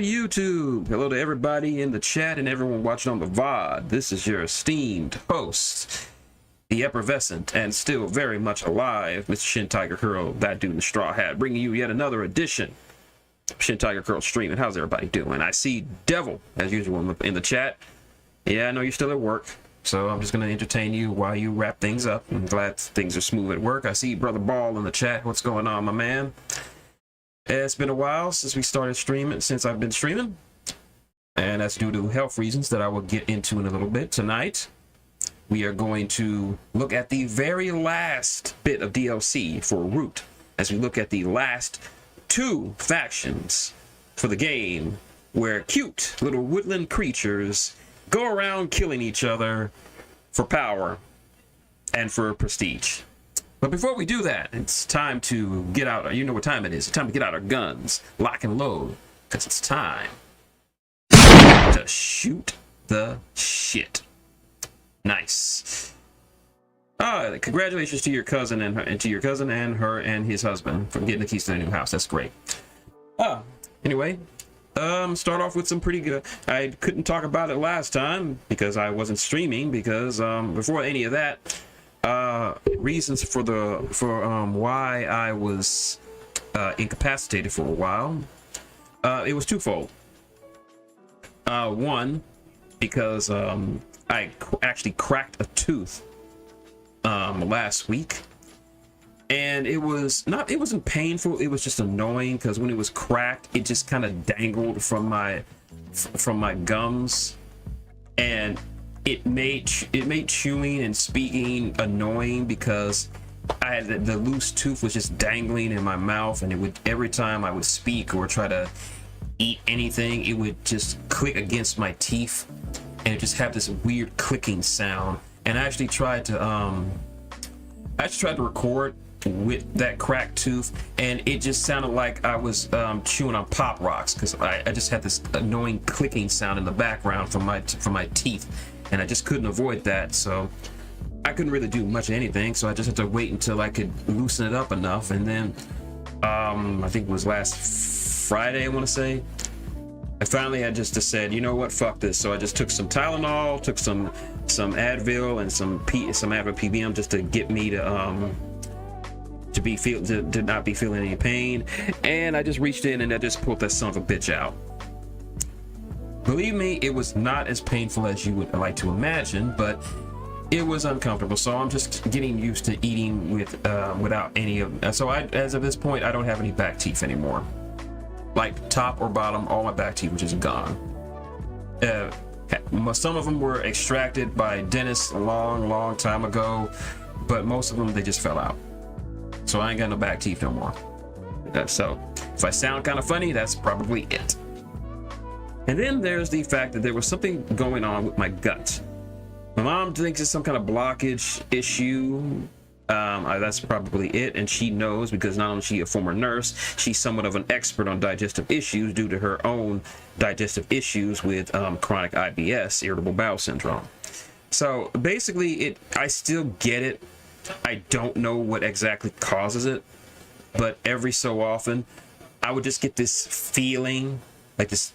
YouTube. Hello to everybody in the chat and everyone watching on the VOD. This is your esteemed host, the effervescent and still very much alive, Mr. Shintigercurl, that dude in the straw hat, bringing you yet another edition of Shintigercurl Streamin. How's everybody doing? I see Devil, as usual, in the chat. Yeah, I know you're still at work, so I'm just going to entertain you while you wrap things up. I'm glad things are smooth at work. I see Brother Ball in the chat. What's going on, my man? It's been a while since we started streaming, since I've been streaming, and that's due to health reasons that I will get into in a little bit. Tonight, we are going to look at the very last bit of DLC for Root, as we look at the last two factions for the game, where cute little woodland creatures go around killing each other for power and for prestige. But before we do that, it's time to get out, you know what time it is. It's time to get out our guns, lock and load, because it's time to shoot the shit. Nice. Congratulations to your cousin and his husband for getting the keys to their new house. That's great. Anyway, start off with some pretty good. I couldn't talk about it last time because I wasn't streaming, because before any of that, reasons for why I was incapacitated for a while. It was twofold. One, because I actually cracked a tooth last week, and it wasn't painful. It was just annoying because when it was cracked, it just kind of dangled from my gums, and it made chewing and speaking annoying because I had the loose tooth was just dangling in my mouth, and it would, every time I would speak or try to eat anything, it would just click against my teeth, and it just had this weird clicking sound. And I actually tried to record with that cracked tooth, and it just sounded like I was chewing on Pop Rocks, because I just had this annoying clicking sound in the background from my teeth, and I just couldn't avoid that. So I couldn't really do much of anything, so I just had to wait until I could loosen it up enough. And then I think it was last Friday, I want to say, I finally had just said, you know what, fuck this. So I just took some Tylenol, took some Advil and some Advil PBM just to get me to not be feeling any pain, and I just reached in and I just pulled that son of a bitch out. Believe me, it was not as painful as you would like to imagine, but it was uncomfortable. So I'm just getting used to eating without any of. So as of this point, I don't have any back teeth anymore. Like top or bottom, all my back teeth were just gone. Some of them were extracted by dentists a long time ago, but most of them, they just fell out. So I ain't got no back teeth no more. So if I sound kind of funny, that's probably it. And then there's the fact that there was something going on with my gut. My mom thinks it's some kind of blockage issue. That's probably it, and she knows, because not only is she a former nurse, she's somewhat of an expert on digestive issues due to her own digestive issues with chronic IBS, irritable bowel syndrome. So basically, I still get it. I don't know what exactly causes it, but every so often, I would just get this feeling, like this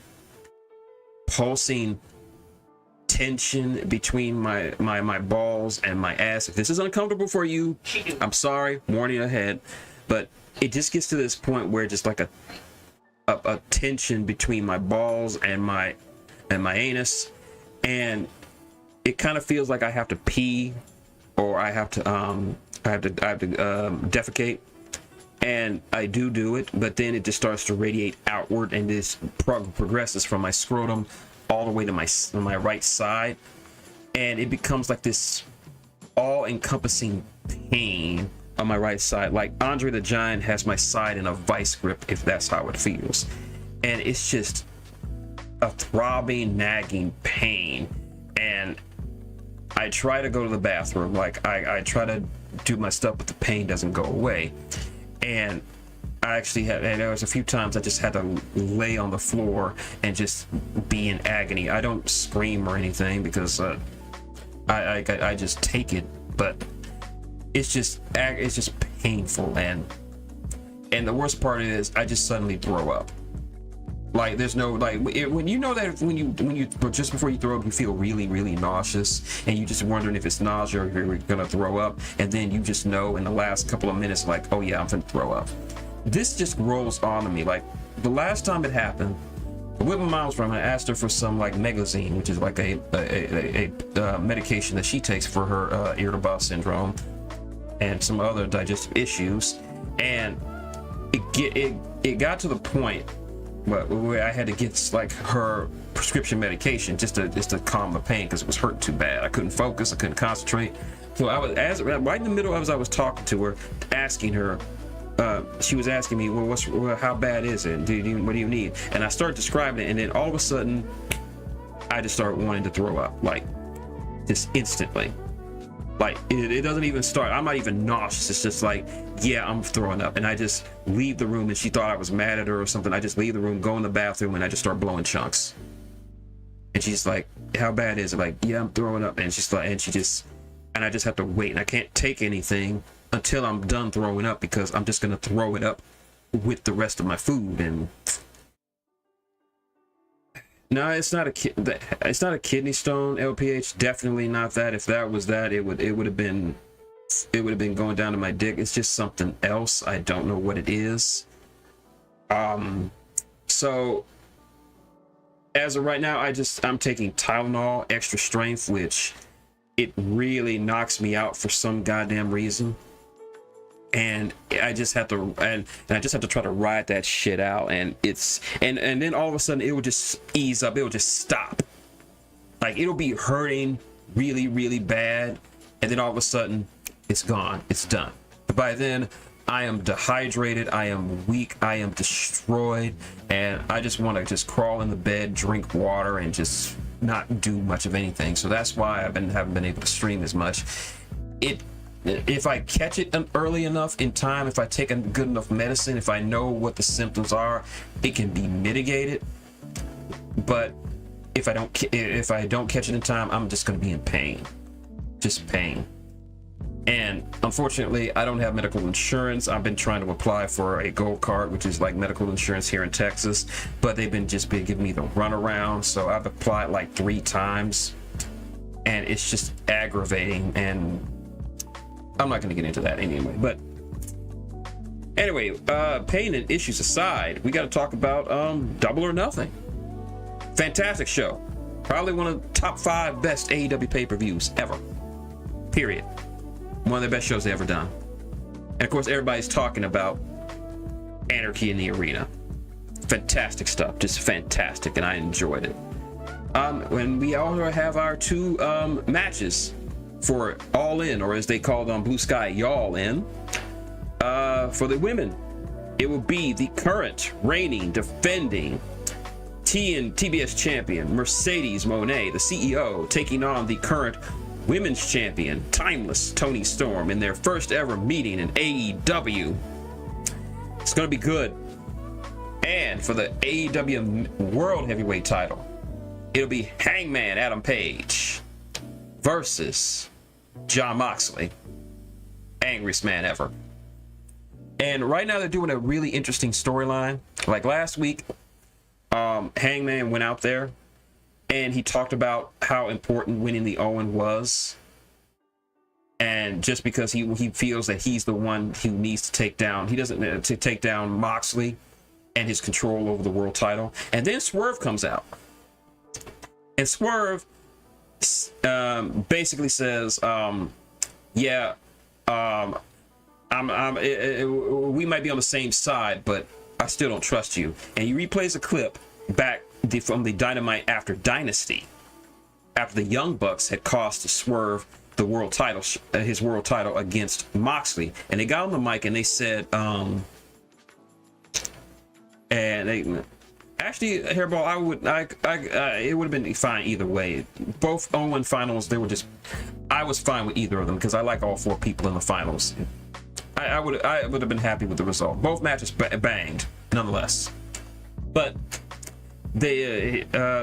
pulsing tension between my balls and my ass. If this is uncomfortable for you, I'm sorry, warning ahead, but it just gets to this point where just like a tension between my balls and my anus, and it kind of feels like I have to pee, or I have to defecate, and I do it, but then it just starts to radiate outward, and this progresses from my scrotum all the way to my right side, and it becomes like this all-encompassing pain on my right side, like Andre the Giant has my side in a vice grip, if that's how it feels. And it's just a throbbing, nagging pain, and I try to go to the bathroom, like I try to do my stuff, but the pain doesn't go away. And I actually had, and there was a few times I just had to lay on the floor and just be in agony. I don't scream or anything because I just take it, but it's just painful, and the worst part is I just suddenly throw up. Like there's no like when you know that when you just before you throw up you feel really nauseous and you just wondering if it's nausea or you're gonna throw up, and then you just know in the last couple of minutes like, oh yeah, I'm gonna throw up. This just rolls on to me. Like the last time it happened, with my mom's from, I asked her for some like Megazine, which is like a medication that she takes for her irritable syndrome and some other digestive issues, and it got to the point where I had to get like her prescription medication just to calm the pain because it was hurting too bad. I couldn't focus, I couldn't concentrate. So I was right in the middle as I was talking to her, asking her. She was asking me, well, how bad is it? What do you need? And I started describing it, and then all of a sudden, I just started wanting to throw up, like just instantly. Like it doesn't even start. I'm not even nauseous. It's just like, yeah, I'm throwing up, and I just leave the room. And she thought I was mad at her or something. I just leave the room, go in the bathroom, and I just start blowing chunks. And she's like, how bad is it? Like, yeah, I'm throwing up. And she's like, and I just have to wait, and I can't take anything until I'm done throwing up because I'm just gonna throw it up with the rest of my food. And no, it's not a kidney stone, LPH. Definitely not that. If that was that, it would have been going down to my dick. It's just something else. I don't know what it is. So as of right now, I'm taking Tylenol extra strength, which it really knocks me out for some goddamn reason. And I just have to try to ride that shit out, and then all of a sudden it will just ease up, it will just stop. Like it'll be hurting really bad, and then all of a sudden it's gone, it's done. But by then I am dehydrated, I am weak, I am destroyed, and I just want to just crawl in the bed, drink water, and just not do much of anything. So that's why I haven't been able to stream as much. If I catch it early enough in time, if I take a good enough medicine, if I know what the symptoms are, it can be mitigated. But if I don't catch it in time, I'm just going to be in pain, just pain. And unfortunately, I don't have medical insurance. I've been trying to apply for a gold card, which is like medical insurance here in Texas, but they've been giving me the runaround. So I've applied like 3 times, and it's just aggravating. And I'm not going to get into that anyway. But anyway, pain and issues aside, we got to talk about Double or Nothing. Fantastic show. Probably one of the top 5 best AEW pay-per-views ever. Period. One of the best shows they ever done. And of course, everybody's talking about Anarchy in the Arena. Fantastic stuff. Just fantastic. And I enjoyed it. When we also have our 2 matches for All In, or as they call it on Blue Sky, Y'all In. For the women, it will be the current reigning, defending TBS champion Mercedes Moné, the CEO, taking on the current women's champion Timeless Toni Storm in their first ever meeting in AEW. It's gonna be good. And for the AEW World Heavyweight title, it'll be Hangman Adam Page versus Jon Moxley, angriest man ever. And right now they're doing a really interesting storyline. Like last week, Hangman went out there and he talked about how important winning the Owen was, and just because he feels that he's the one who needs to take down, he doesn't to take down Moxley and his control over the world title. And then Swerve comes out, and Swerve basically says, we might be on the same side, but I still don't trust you. And he replays a clip back from the Dynamite after Dynasty, after the Young Bucks had cost Swerve the world title, his world title against Moxley. And they got on the mic and they said, actually, Hairball, it would have been fine either way. Both Owen finals, I was fine with either of them because I like all 4 people in the finals. I would have been happy with the result. Both matches banged, nonetheless. But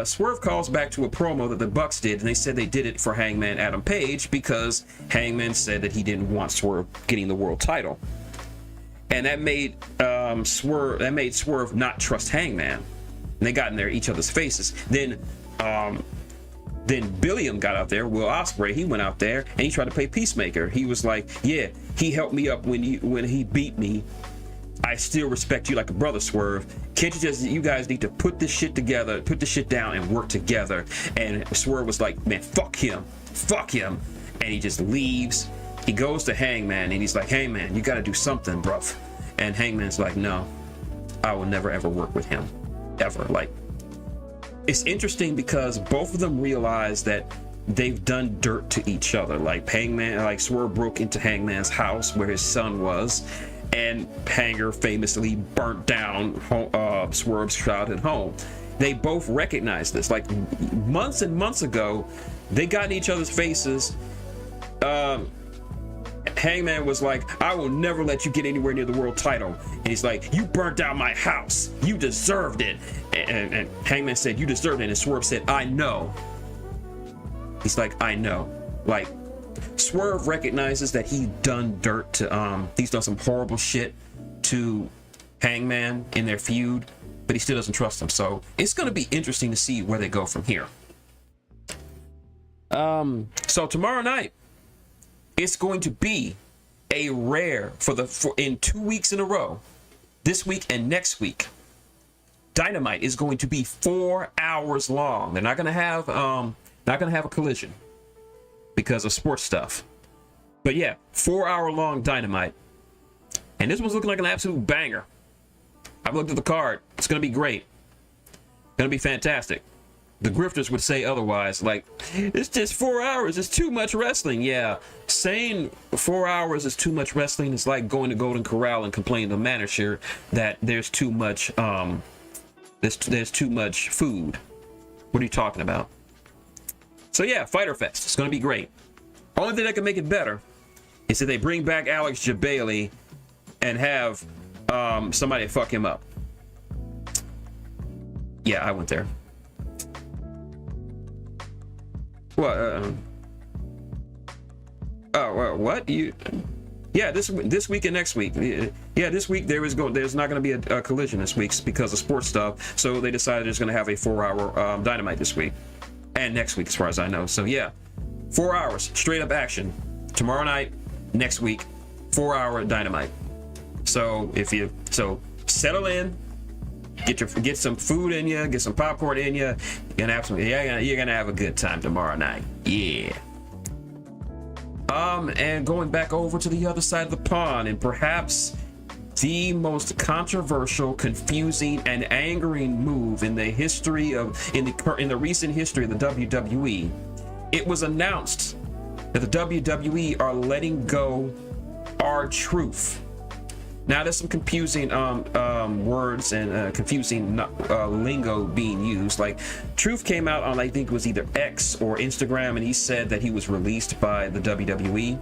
Swerve calls back to a promo that the Bucks did, and they said they did it for Hangman Adam Page because Hangman said that he didn't want Swerve getting the world title, and that made Swerve not trust Hangman. and they got in each other's faces. Then Billiam got out there. Will Ospreay, he went out there and he tried to play peacemaker. He was like, yeah, he helped me up when he beat me. I still respect you like a brother, Swerve. Can't you guys need to put this shit together, put this shit down and work together. And Swerve was like, man, fuck him, and he just leaves. He goes to Hangman and he's like, Hangman, you got to do something, bruv. And Hangman's like, no, I will never ever work with him, ever. Like, it's interesting because both of them realize that they've done dirt to each other. Like Swerve broke into Hangman's house where his son was, and Hanger famously burnt down Swerve's childhood home. They both recognize this. Like, months and months ago, they got in each other's faces. Hangman was like, I will never let you get anywhere near the world title. And he's like, you burnt down my house. You deserved it. And Hangman said, you deserved it. And Swerve said, I know. He's like, I know. Like, Swerve recognizes that he's done dirt to, he's done some horrible shit to Hangman in their feud, but he still doesn't trust him. So it's going to be interesting to see where they go from here. So tomorrow night, it's going to be a rare in 2 weeks in a row, this week and next week. Dynamite is going to be 4 hours long. They're not going to have a collision because of sports stuff. But yeah, 4 hour long Dynamite. And this one's looking like an absolute banger. I've looked at the card. It's going to be great. Going to be fantastic. The grifters would say otherwise, like, it's just 4 hours, it's too much wrestling. Yeah, saying 4 hours is too much wrestling is like going to Golden Corral and complaining to the manager that there's too much there's too much food. What are you talking about? So yeah, Fyter Fest, it's gonna be great. Only thing that can make it better is that they bring back Alex Jabali and have somebody fuck him up. Yeah, I went there. What? What? Yeah, this week and next week. Yeah, this week there's not going to be a collision this week because of sports stuff. So they decided there's going to have a 4 hour Dynamite this week and next week, as far as I know. So yeah, 4 hours straight up action tomorrow night, next week, 4 hour Dynamite. So settle in. Get some food in you, get some popcorn in you. You're gonna have a good time tomorrow night. Yeah. And going back over to the other side of the pond, and perhaps the most controversial, confusing, and angering move in the history in the recent history of the WWE. It was announced that the WWE are letting go R-Truth. Now, there's some confusing words and confusing lingo being used. Like, Truth came out on, I think it was either X or Instagram, and he said that he was released by the WWE.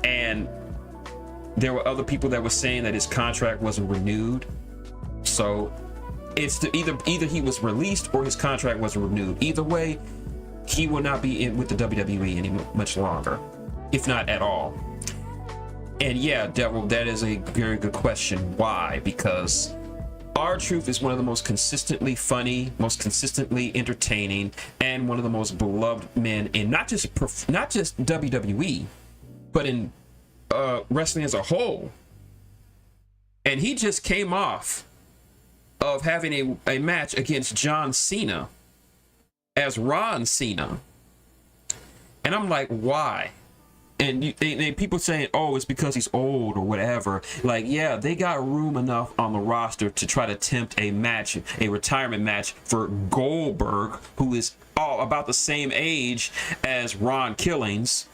And there were other people that were saying that his contract wasn't renewed. So it's either he was released or his contract wasn't renewed. Either way, he will not be with the WWE any much longer, if not at all. And yeah, Devil, that is a very good question. Why? Because R-Truth is one of the most consistently funny, most consistently entertaining, and one of the most beloved men in not just WWE, but in wrestling as a whole. And he just came off of having a match against John Cena as Ron Cena. And I'm like, why? And people saying, oh, it's because he's old or whatever. Like, yeah, they got room enough on the roster to try to tempt a retirement match for Goldberg, who is about the same age as Ron Killings.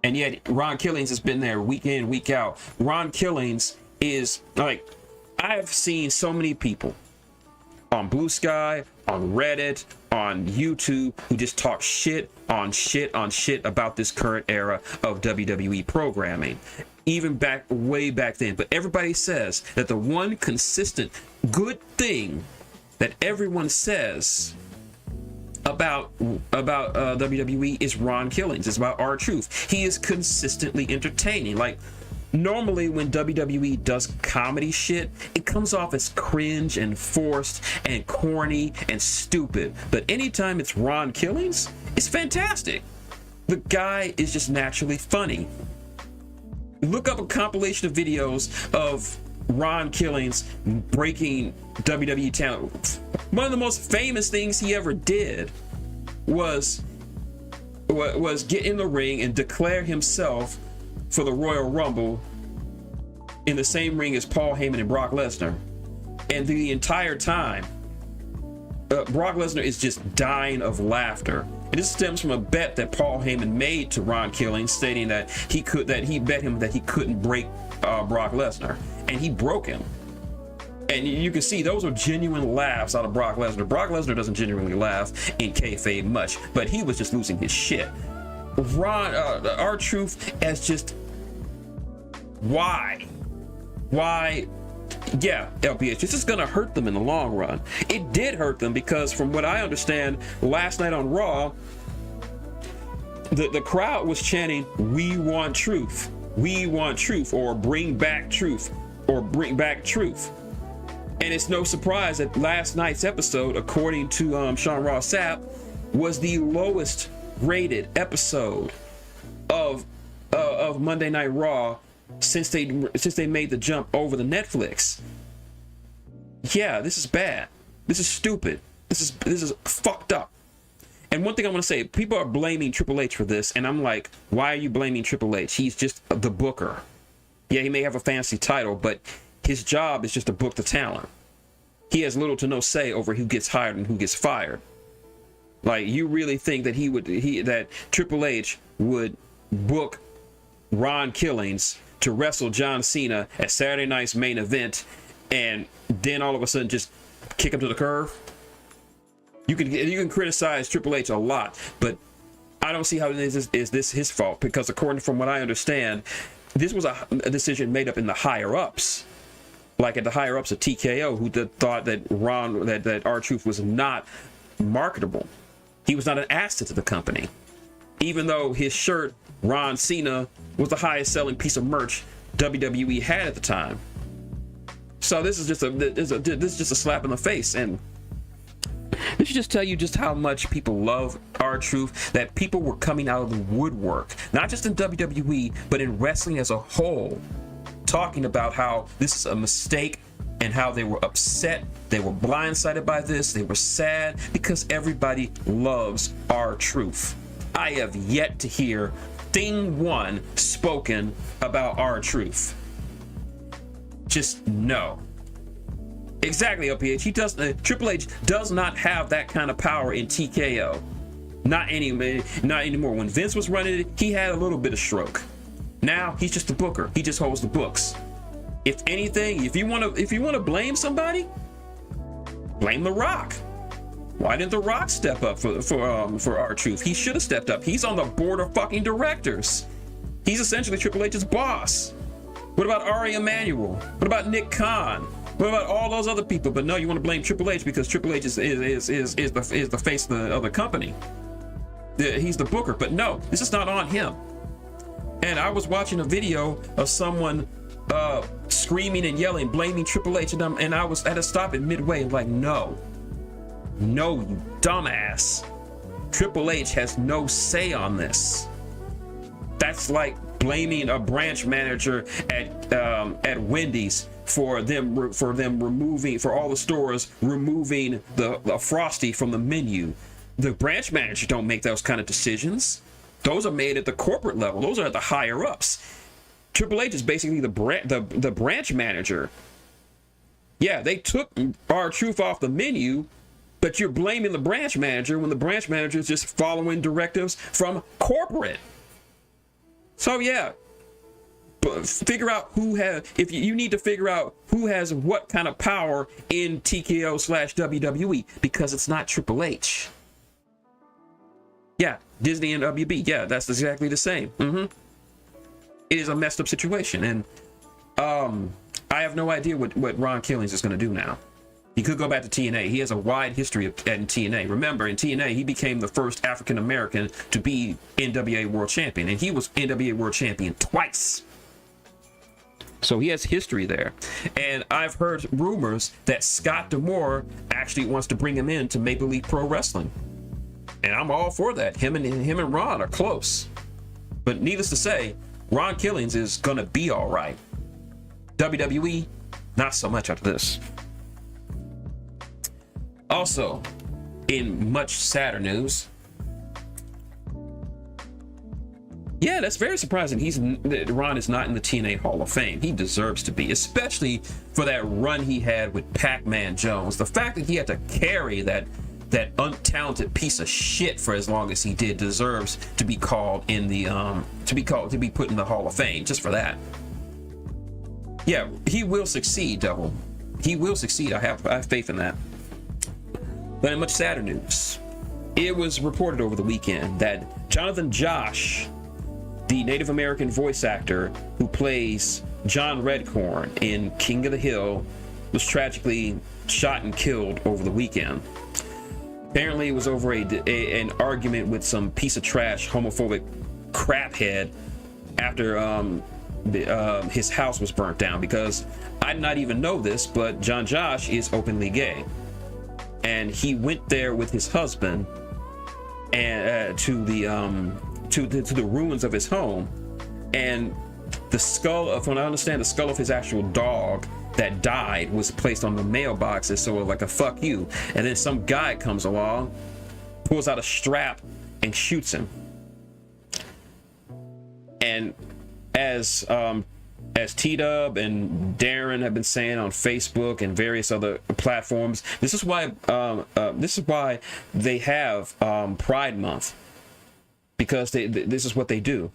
And yet Ron Killings has been there week in, week out. Ron Killings is like, I've seen so many people on Blue Sky, on Reddit, on YouTube, who just talk shit on shit about this current era of WWE programming, even way back then. But everybody says that the one consistent good thing that everyone says about WWE is Ron Killings. It's about R-Truth. He is consistently entertaining. Like, Normally when WWE does comedy shit, it comes off as cringe and forced and corny and stupid. But anytime it's Ron Killings, it's fantastic. The guy is just naturally funny. Look up a compilation of videos of Ron Killings breaking WWE talent. One of the most famous things he ever did was get in the ring and declare himself for the Royal Rumble in the same ring as Paul Heyman and Brock Lesnar. And the entire time, Brock Lesnar is just dying of laughter. And this stems from a bet that Paul Heyman made to Ron Killings, stating that he bet him that he couldn't break Brock Lesnar, and he broke him. And you can see those are genuine laughs out of Brock Lesnar. Brock Lesnar doesn't genuinely laugh in kayfabe much, but he was just losing his shit. R-Truth as just why? Yeah, LPH, this is gonna hurt them in the long run. It did hurt them because, from what I understand, last night on Raw, the crowd was chanting, "We want truth, we want truth," or "Bring back truth," or "Bring back truth." And it's no surprise that last night's episode, according to Sean Ross Sapp, was the lowest rated episode of Monday Night Raw since they made the jump over to Netflix. Yeah, this is bad. This is stupid. This is fucked up. And one thing I want to say, people are blaming Triple H for this, and I'm like, why are you blaming Triple H? He's just the booker. Yeah, he may have a fancy title, but his job is just to book the talent. He has little to no say over who gets hired and who gets fired. Like, you really think that that Triple H would book Ron Killings to wrestle John Cena at Saturday night's main event, and then all of a sudden just kick him to the curb? You can criticize Triple H a lot, but I don't see how is this his fault, because according from what I understand, this was a decision made up in the higher ups, like at the higher ups of TKO, who thought that that R-Truth was not marketable. He was not an asset to the company, even though his shirt, Ron Cena, was the highest selling piece of merch WWE had at the time. So this is just a slap in the face, and this should just tell you just how much people love R-Truth, that people were coming out of the woodwork, not just in WWE, but in wrestling as a whole, talking about how this is a mistake and how they were upset, they were blindsided by this, they were sad, because everybody loves R-Truth. I have yet to hear thing one spoken about R-Truth. Just no. Exactly, LPH. Triple H does not have that kind of power in TKO. Not anymore. When Vince was running it, he had a little bit of stroke. Now he's just the booker. He just holds the books. If anything, if you want to blame somebody, blame The Rock. Why didn't The Rock step up for R-Truth? He should have stepped up. He's on the board of fucking directors. He's essentially Triple H's boss. What about Ari Emanuel? What about Nick Khan? What about all those other people? But no, you want to blame Triple H because Triple H is the face of the company. He's the booker. But no, this is not on him. And I was watching a video of someone screaming and yelling, blaming Triple H, and I had to stop it midway and like, no, you dumbass. Triple H has no say on this. That's like blaming a branch manager at Wendy's for all the stores removing the Frosty from the menu. The branch manager don't make those kind of decisions. Those are made at the corporate level. Those are at the higher ups. Triple H is basically the branch manager. Yeah, they took R-Truth off the menu, but you're blaming the branch manager when the branch manager is just following directives from corporate. So yeah, figure out if you need to figure out who has what kind of power in TKO/WWE, because it's not Triple H. Yeah, Disney and WB, yeah, that's exactly the same. It is a messed up situation, and I have no idea what Ron Killings is going to do now. He could go back to TNA. He has a wide history in TNA. Remember, in TNA, he became the first African American to be NWA World Champion, and he was NWA World Champion twice. So he has history there. And I've heard rumors that Scott D'Amore actually wants to bring him in to Maple Leaf Pro Wrestling. And I'm all for that. Him and Ron are close. But needless to say, Ron Killings is going to be all right. WWE, not so much after this. Also, in much sadder news, yeah, that's very surprising. Ron is not in the TNA Hall of Fame. He deserves to be, especially for that run he had with Pac-Man Jones. The fact that he had to carry that untalented piece of shit for as long as he did deserves to be called in the to be put in the Hall of Fame just for that. Yeah, he will succeed, Devil. He will succeed. I have faith in that. But in much sadder news, it was reported over the weekend that Jonathan Josh, the Native American voice actor who plays John Redcorn in King of the Hill, was tragically shot and killed over the weekend. Apparently, it was over an argument with some piece of trash homophobic craphead after his house was burnt down. Because I did not even know this, but John Josh is openly gay, and he went there with his husband and to the ruins of his home, and the skull of, when I understand, the skull of his actual dog that died was placed on the mailbox as sort of like a fuck you. And then some guy comes along, pulls out a strap and shoots him. And as T-Dub and Darren have been saying on Facebook and various other platforms, this is why they have Pride Month, because this is what they do.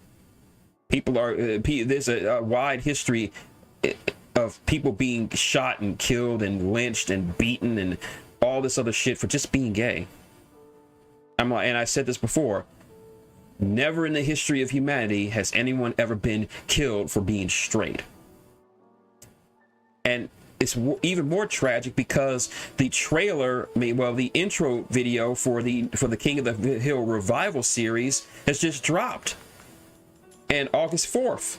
People are there's a wide history of people being shot and killed and lynched and beaten and all this other shit for just being gay. And I said this before, never in the history of humanity has anyone ever been killed for being straight. And it's even more tragic because the trailer, the intro video for the King of the Hill revival series has just dropped. And August 4th,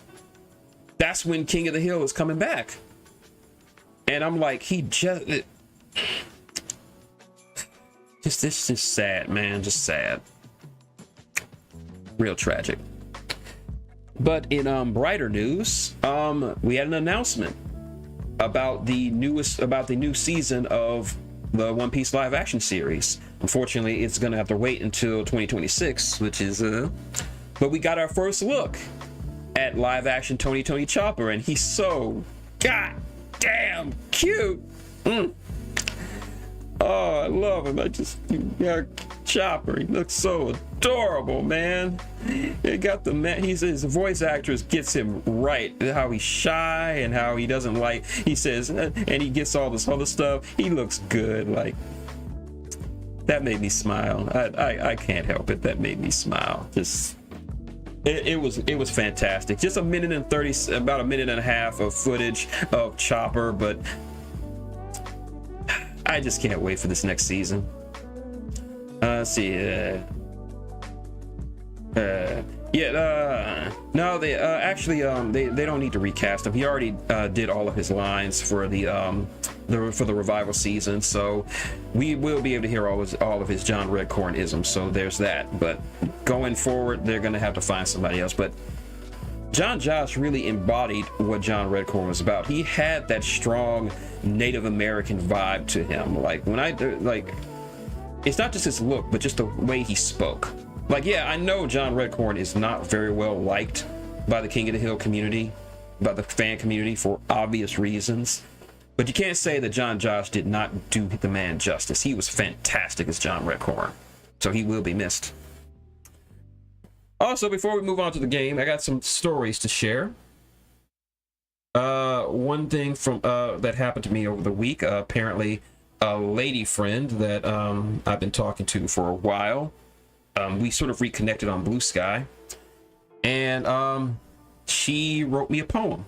that's when King of the Hill is coming back. And I'm like, it's just sad, man, just sad. Real tragic. But in brighter news, we had an announcement about the new season of the One Piece live action series. Unfortunately, it's gonna have to wait until 2026, which is but we got our first look at live action Tony Chopper, and he's so goddamn cute. Oh, I love him. Chopper, he looks so adorable, man. He got his voice actress gets him right, how he's shy and how he doesn't like, he says, and he gets all this other stuff. He looks good. Like, that made me smile. I can't help it. That made me smile. Just it was fantastic. Just about a minute and a half of footage of Chopper, but I just can't wait for this next season. Let's see. No, they actually they don't need to recast him. He already did all of his lines for the revival season, so we will be able to hear all of his John Redcorn isms. So there's that. But going forward, they're gonna have to find somebody else. But John Josh really embodied what John Redcorn was about. He had that strong Native American vibe to him. Like it's not just his look, but just the way he spoke. Like, yeah, I know John Redcorn is not very well liked by the King of the Hill community, by the fan community, for obvious reasons. But you can't say that John Josh did not do the man justice. He was fantastic as John Redcorn. So he will be missed. Also, before we move on to the game, I got some stories to share. One thing from that happened to me over the week, apparently a lady friend that I've been talking to for a while, we sort of reconnected on Blue Sky, and she wrote me a poem.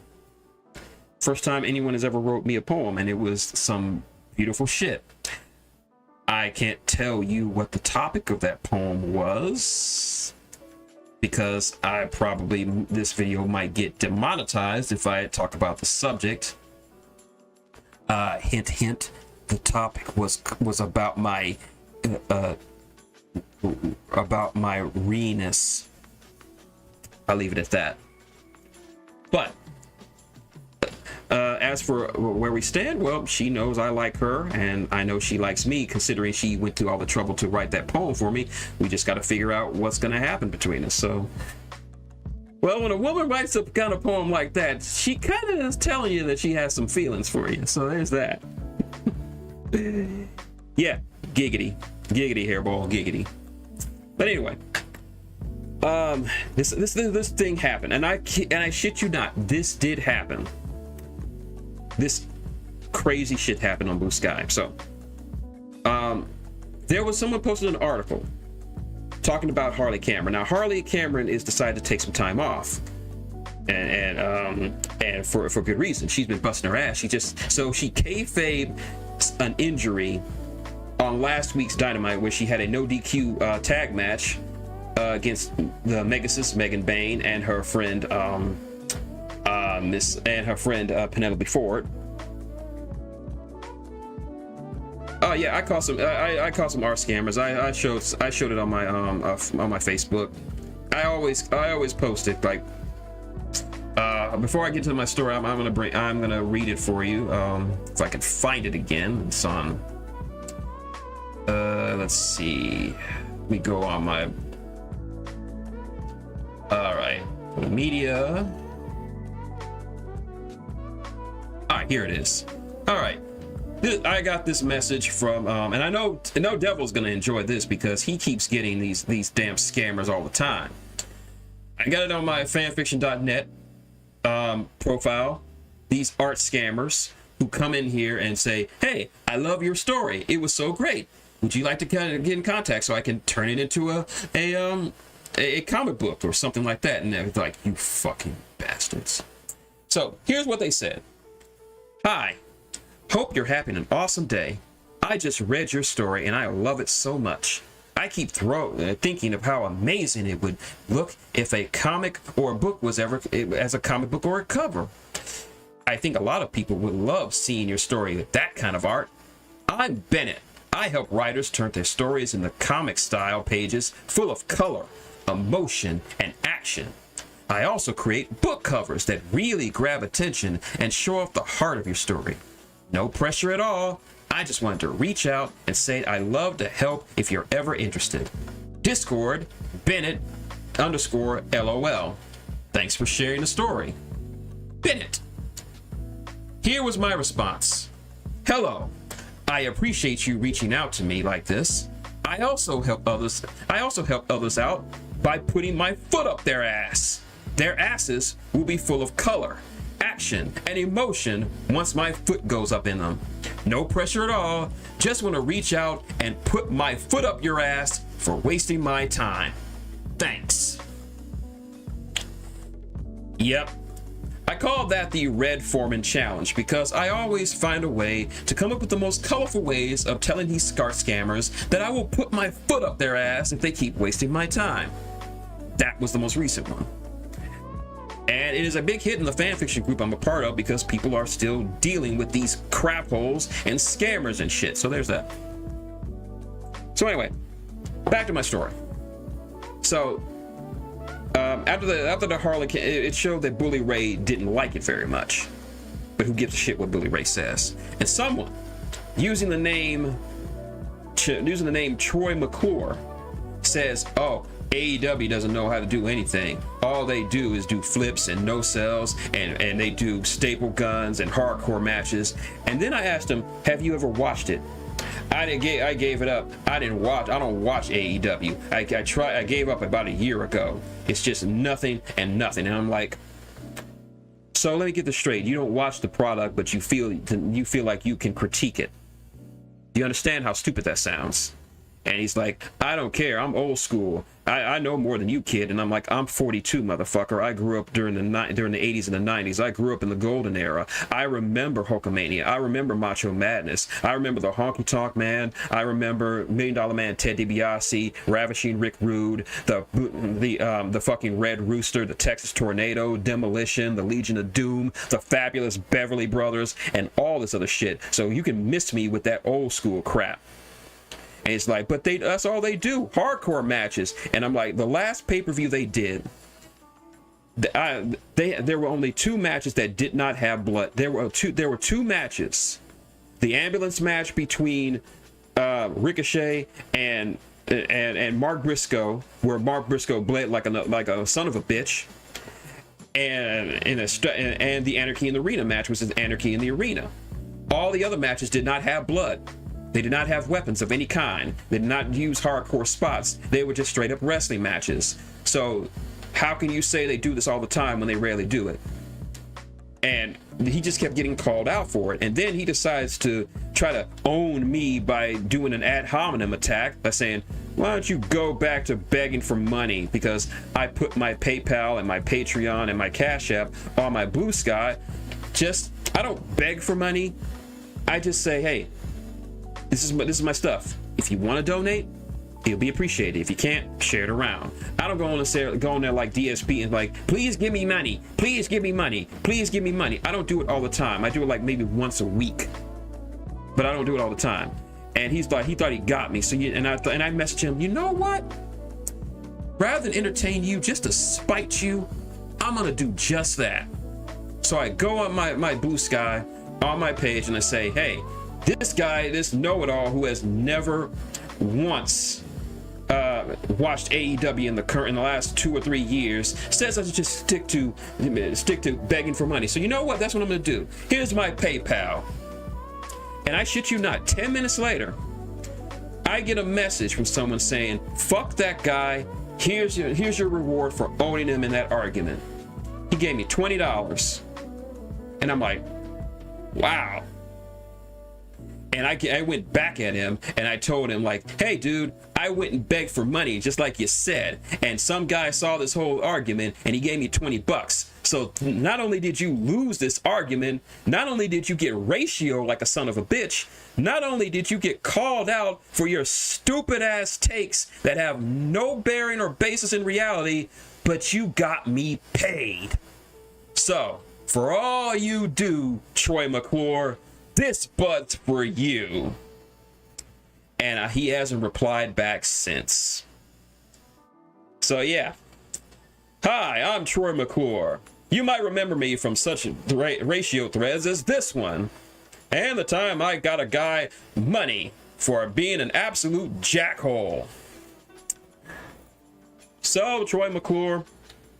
First time anyone has ever wrote me a poem, and it was some beautiful shit. I can't tell you what the topic of that poem was, because this video might get demonetized if I talk about the subject. Hint, hint. The topic was about my reeness. I'll leave it at that. But as for where we stand, well, she knows I like her, and I know she likes me, considering she went through all the trouble to write that poem for me. We just got to figure out what's going to happen between us. So, well, when a woman writes a kind of poem like that, she kind of is telling you that she has some feelings for you. So there's that. Yeah, giggity, giggity, hairball, giggity. But anyway, this thing happened, and I shit you not, this did happen. This crazy shit happened on Blue Sky. So, there was someone posted an article talking about Harley Cameron. Now, Harley Cameron is decided to take some time off, and for good reason. She's been busting her ass. She kayfabed an injury on last week's Dynamite, where she had a no DQ tag match against the Megasis Megan Bayne and her friend Penelope Ford. Oh yeah, I caught some R scammers. I showed it on my Facebook. I always post it, like before I get to my story. I'm gonna read it for you if I can find it again. It's on let's see, we go on my all right media. All right, here it is. All right, I got this message from and I know Devil's gonna enjoy this because he keeps getting these damn scammers all the time. I got it on my fanfiction.net profile. These art scammers who come in here and say, "Hey, I love your story. It was so great. Would you like to kind of get in contact so I can turn it into a comic book or something like that?" And they're like, "You fucking bastards." So here's what they said. "Hi, hope you're having an awesome day. I just read your story and I love it so much. I keep thinking of how amazing it would look if a comic or a book was ever as a comic book or a cover. I think a lot of people would love seeing your story with that kind of art. I'm Bennett. I help writers turn their stories into comic style pages full of color, emotion, and action. I also create book covers that really grab attention and show off the heart of your story. No pressure at all. I just wanted to reach out and say I love to help if you're ever interested. Discord, Bennett_LOL. Thanks for sharing the story. Bennett." Here was my response. "Hello. I appreciate you reaching out to me like this. I also help others out by putting my foot up their ass. Their asses will be full of color, action, and emotion once my foot goes up in them. No pressure at all. Just want to reach out and put my foot up your ass for wasting my time. Thanks." Yep. I call that the Red Foreman Challenge because I always find a way to come up with the most colorful ways of telling these SCART scammers that I will put my foot up their ass if they keep wasting my time. That was the most recent one. And it is a big hit in the fanfiction group I'm a part of because people are still dealing with these crap holes and scammers and shit. So there's that. So anyway, back to my story. So after the Harley, it showed that Bully Ray didn't like it very much. But who gives a shit what Bully Ray says? And someone using the name Troy McClure says, "Oh, AEW doesn't know how to do anything. All they do is do flips and no sells, and they do staple guns and hardcore matches." And then I asked him, "Have you ever watched it?" I gave it up. I don't watch AEW. I gave up about a year ago. It's just nothing and nothing. And I'm like, so let me get this straight. You don't watch the product, but you feel like you can critique it. Do you understand how stupid that sounds? And he's like, I don't care. I'm old school. I know more than you, kid. And I'm like, I'm 42, motherfucker. I grew up during the 80s and the 90s. I grew up in the golden era. I remember Hulkamania. I remember Macho Madness. I remember the Honky Tonk Man. I remember $1 Million Man Ted DiBiase, Ravishing Rick Rude, the fucking Red Rooster, the Texas Tornado, Demolition, the Legion of Doom, the Fabulous Beverly Brothers, and all this other shit. So you can miss me with that old school crap. And it's like, but that's all they do, hardcore matches. And I'm like, the last pay-per-view they did, there were only 2 matches that did not have blood. There were two matches. The ambulance match between Ricochet and Mark Briscoe, where Mark Briscoe bled like a son of a bitch, and the Anarchy in the Arena match was an Anarchy in the Arena. All the other matches did not have blood. They did not have weapons of any kind. They did not use hardcore spots. They were just straight up wrestling matches. So how can you say they do this all the time when they rarely do it? And he just kept getting called out for it. And then he decides to try to own me by doing an ad hominem attack by saying, why don't you go back to begging for money? Because I put my PayPal and my Patreon and my Cash App on my Blue Sky. I don't beg for money. I just say, hey, this is my stuff. If you want to donate, it'll be appreciated. If you can't, share it around. I don't go on there like DSP and like, please give me money. Please give me money. Please give me money. I don't do it all the time. I do it like maybe once a week, but I don't do it all the time. And he thought he got me. So I messaged him, you know what? Rather than entertain you just to spite you, I'm gonna do just that. So I go on my Blue Sky on my page and I say, hey, this guy, this know-it-all who has never once watched AEW in the last 2 or 3 years, says I should just stick to begging for money. So you know what? That's what I'm gonna do. Here's my PayPal. And I shit you not, 10 minutes later, I get a message from someone saying, fuck that guy. Here's your reward for owning him in that argument. He gave me $20. And I'm like, wow. And I went back at him and I told him like, hey dude, I went and begged for money just like you said. And some guy saw this whole argument and he gave me $20. So not only did you lose this argument, not only did you get ratio like a son of a bitch, not only did you get called out for your stupid ass takes that have no bearing or basis in reality, but you got me paid. So for all you do, Troy McClure, this bud's for you. And he hasn't replied back since. So yeah. Hi, I'm Troy McClure. You might remember me from such ratio threads as this one. And the time I got a guy money for being an absolute jackhole. So Troy McClure,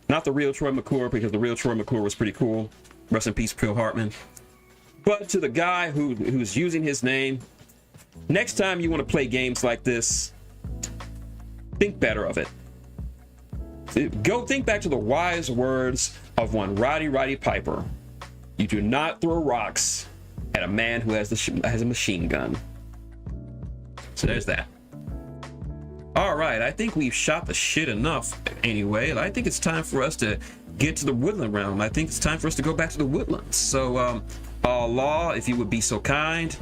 not the real Troy McClure, because the real Troy McClure was pretty cool. Rest in peace, Phil Hartman. But to the guy who's using his name, next time you want to play games like this, think better of it. Go think back to the wise words of one Roddy Piper. You do not throw rocks at a man who has a machine gun. So there's that. All right, I think we've shot the shit enough anyway. I think it's time for us to get to the woodland realm. I think it's time for us to go back to the woodlands. So, Law, if you would be so kind.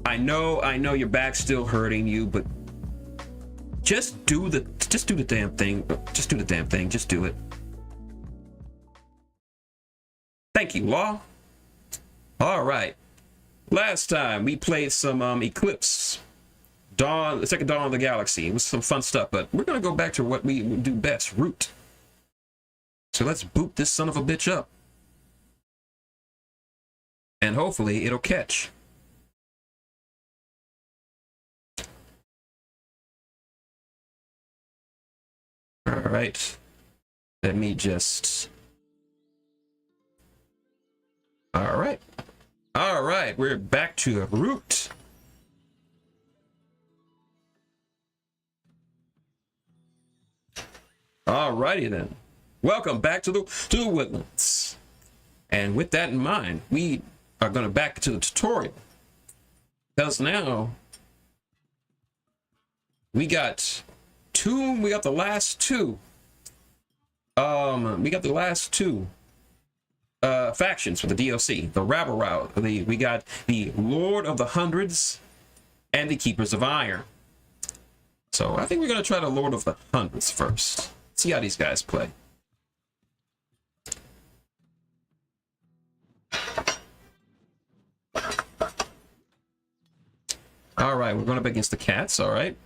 I know your back's still hurting you, but just do the damn thing. Just do the damn thing. Just do it. Thank you, Law. All right. Last time we played some Eclipse, the second Dawn of the Galaxy. It was some fun stuff, but we're gonna go back to what we do best, Root. So let's boot this son of a bitch up. And hopefully it'll catch. All right. Let me just... All right. All right, we're back to Root. All righty then. Welcome back to the Woodlands. And with that in mind, we are going to back to the tutorial. Because now We got two. We got the last two. We got the last two factions for the DLC. The Rabble Route. We got the Lord of the Hundreds and the Keepers of Iron. So I think we're gonna try the Lord of the Hundreds first. See how these guys play. All right, we're going up against the cats. All right.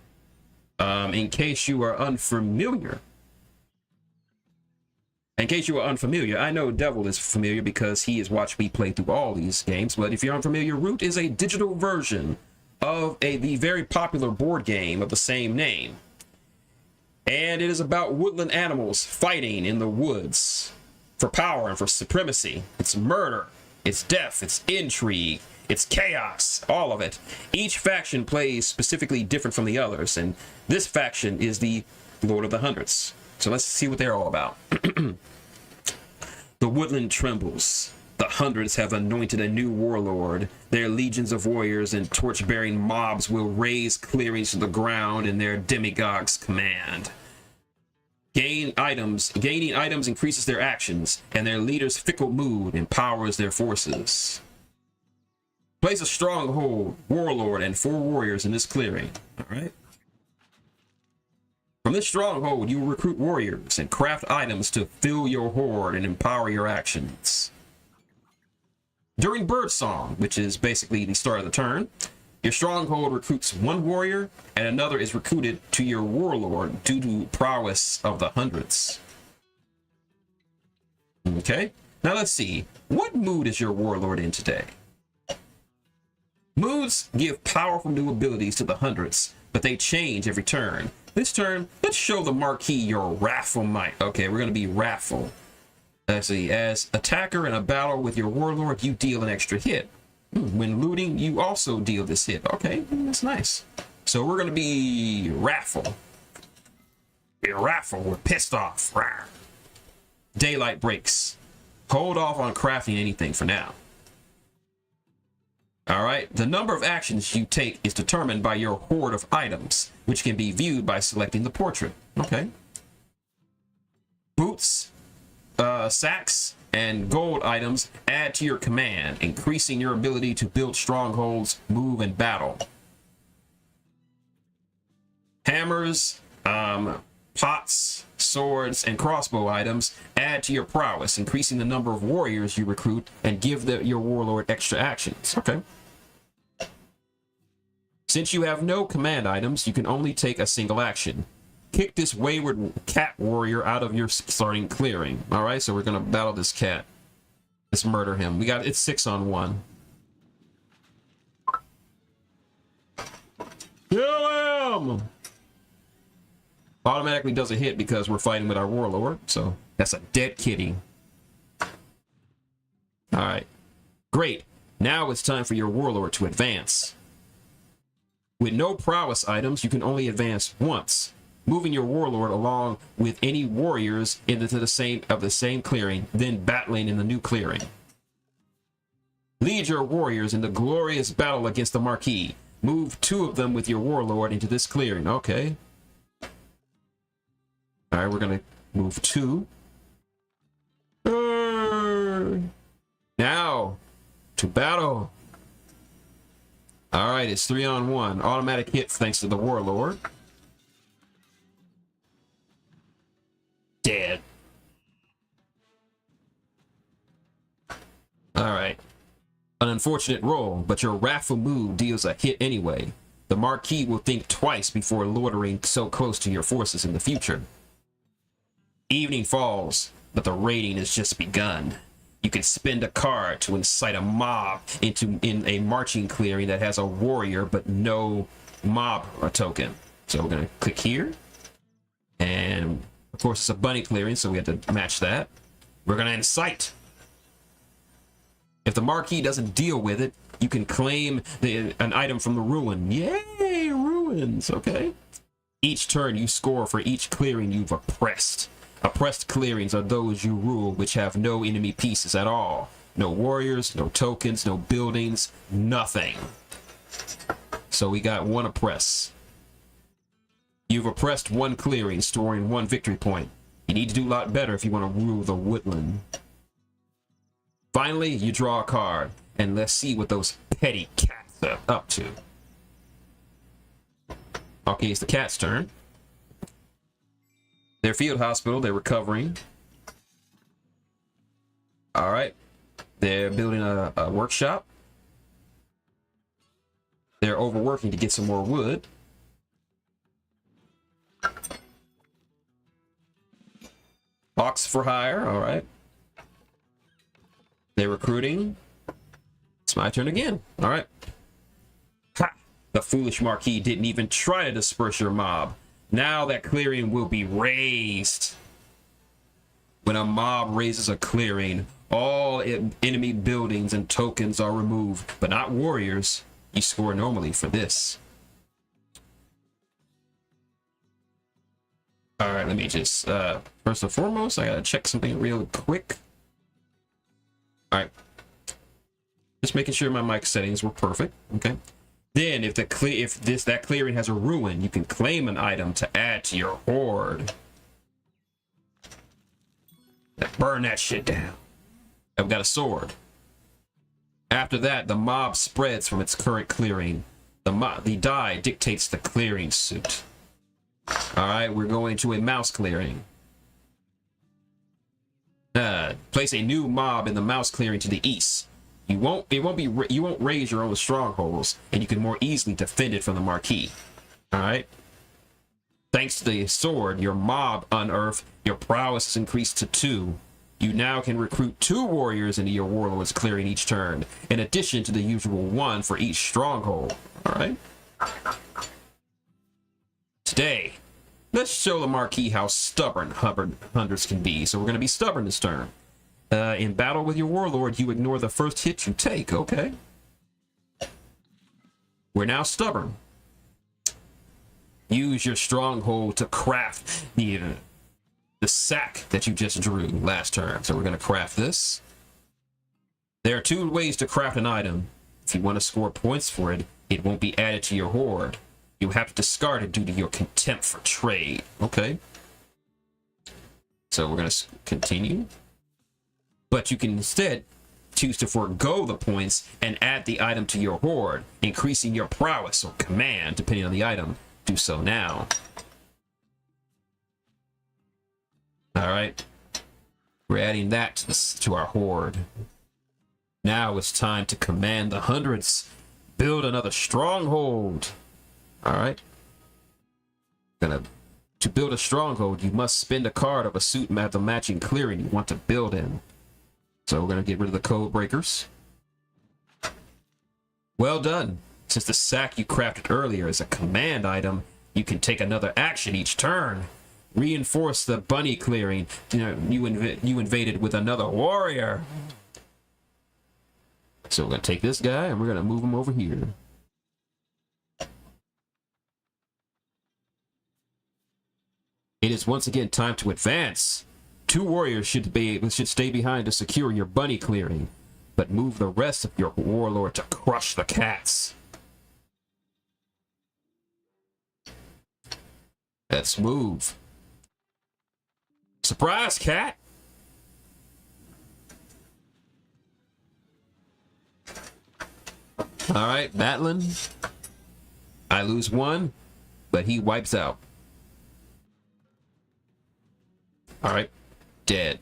In case you are unfamiliar. I know Devil is familiar because he has watched me play through all these games. But if you're unfamiliar, Root is a digital version of the very popular board game of the same name. And it is about woodland animals fighting in the woods for power and for supremacy. It's murder, it's death, it's intrigue, it's chaos, all of it. Each faction plays specifically different from the others, and this faction is the Lord of the Hundreds. So let's see what they're all about. The woodland trembles. The Hundreds have anointed a new warlord. Their legions of warriors and torch-bearing mobs will raise clearings to the ground in their demigod's command. Gaining items increases their actions, and their leader's fickle mood empowers their forces. Place a stronghold, warlord, and 4 warriors in this clearing. All right. From this stronghold, you will recruit warriors and craft items to fill your horde and empower your actions. During Birdsong, which is basically the start of the turn, your stronghold recruits 1 warrior and another is recruited to your warlord due to prowess of the Hundreds. Okay, now let's see. What mood is your warlord in today? Moods give powerful new abilities to the Hundreds, but they change every turn. This turn, let's show the Marquis your wrathful might. Okay, we're going to be wrathful. Let's see. As attacker in a battle with your warlord, you deal an extra hit. When looting, you also deal this hit. Okay, that's nice. So we're going to be wrathful. We're wrathful. We're pissed off. Rawr. Daylight breaks. Hold off on crafting anything for now. All right, the number of actions you take is determined by your hoard of items, which can be viewed by selecting the portrait. Okay. Boots, sacks, and gold items add to your command, increasing your ability to build strongholds, move, and battle. Hammers, pots, swords, and crossbow items add to your prowess, increasing the number of warriors you recruit and give your warlord extra actions. Okay. Since you have no command items, you can only take a single action. Kick this wayward cat warrior out of your starting clearing. All right, so we're gonna battle this cat. Let's murder him. It's 6-on-1. Kill him! Automatically does a hit because we're fighting with our warlord, so that's a dead kitty. All right, great. Now it's time for your warlord to advance. With no prowess items, you can only advance once, moving your warlord along with any warriors into the same clearing, then battling in the new clearing. Lead your warriors in the glorious battle against the Marquis. Move 2 of them with your warlord into this clearing. Okay. All right, we're gonna move 2. Now to battle. All right, it's 3-on-1. Automatic hit thanks to the warlord. Dead. All right. An unfortunate roll, but your wrathful mood deals a hit anyway. The Marquis will think twice before loitering so close to your forces in the future. Evening falls, but the raiding has just begun. You can spend a card to incite a mob in a marching clearing that has a warrior but no mob token. So we're gonna click here, and of course it's a bunny clearing, so we have to match that. We're gonna incite. If the Marquis doesn't deal with it, you can claim an item from the ruin. Yay, ruins. Okay. Each turn you score for each clearing you've oppressed. Oppressed clearings are those you rule which have no enemy pieces at all. No warriors, no tokens, no buildings, nothing. So we got 1 oppress. You've oppressed one clearing, storing one victory point. You need to do a lot better if you want to rule the woodland. Finally, you draw a card, and let's see what those petty cats are up to. Okay, it's the cat's turn. Their field hospital, they're recovering. All right. They're building a workshop. They're overworking to get some more wood. Hawks for hire, all right. They're recruiting. It's my turn again. All right. Ha! The foolish Marquis didn't even try to disperse your mob. Now that clearing will be razed. When a mob raises a clearing, all enemy buildings and tokens are removed, but not warriors. You score normally for this. All right, let me just, first and foremost, I gotta check something real quick. All right. Just making sure my mic settings were perfect, okay? Then, if that clearing has a ruin, you can claim an item to add to your horde. Burn that shit down. I've got a sword. After that, the mob spreads from its current clearing. The die dictates the clearing suit. All right, we're going to a mouse clearing. Place a new mob in the mouse clearing to the east. You won't raise your own strongholds, and you can more easily defend it from the Marquis. All right. Thanks to the sword, your mob unearthed. Your prowess is increased to 2. You now can recruit 2 warriors into your warlord's clearing each turn, in addition to the usual 1 for each stronghold. All right. Today, let's show the Marquis how stubborn hunters can be. So we're going to be stubborn this turn. In battle with your warlord, you ignore the first hit you take. Okay. We're now stubborn. Use your stronghold to craft the sack that you just drew last turn. So we're going to craft this. There are 2 ways to craft an item. If you want to score points for it, it won't be added to your horde. You have to discard it due to your contempt for trade. Okay. So we're going to continue. But you can instead choose to forego the points and add the item to your horde, increasing your prowess or command, depending on the item. Do so now. All right. We're adding that to our horde. Now it's time to command the hundreds. Build another stronghold. All right. To build a stronghold, you must spend a card of a suit at the matching clearing you want to build in. So we're going to get rid of the code breakers. Well done. Since the sack you crafted earlier is a command item, you can take another action each turn. Reinforce the bunny clearing you invaded with another warrior. So we're going to take this guy and we're going to move him over here. It is once again time to advance. 2 warriors should stay behind to secure your bunny clearing, but move the rest of your warlord to crush the cats. Let's move. Surprise, cat! All right, battling. I lose 1, but he wipes out. All right, dead.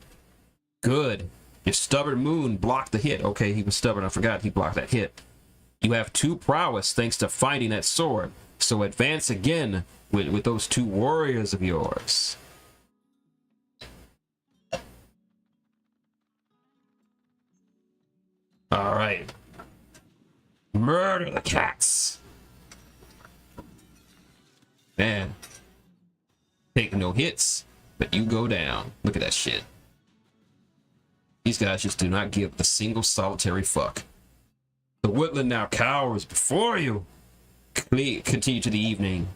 Good. Your stubborn moon blocked the hit. Okay, he was stubborn. I forgot he blocked that hit. You have 2 prowess thanks to finding that sword. So advance again with those 2 warriors of yours. All right. Murder the cats. Man. Take no hits, but you go down. Look at that shit. These guys just do not give a single solitary fuck. The woodland now cowers before you. Continue to the evening.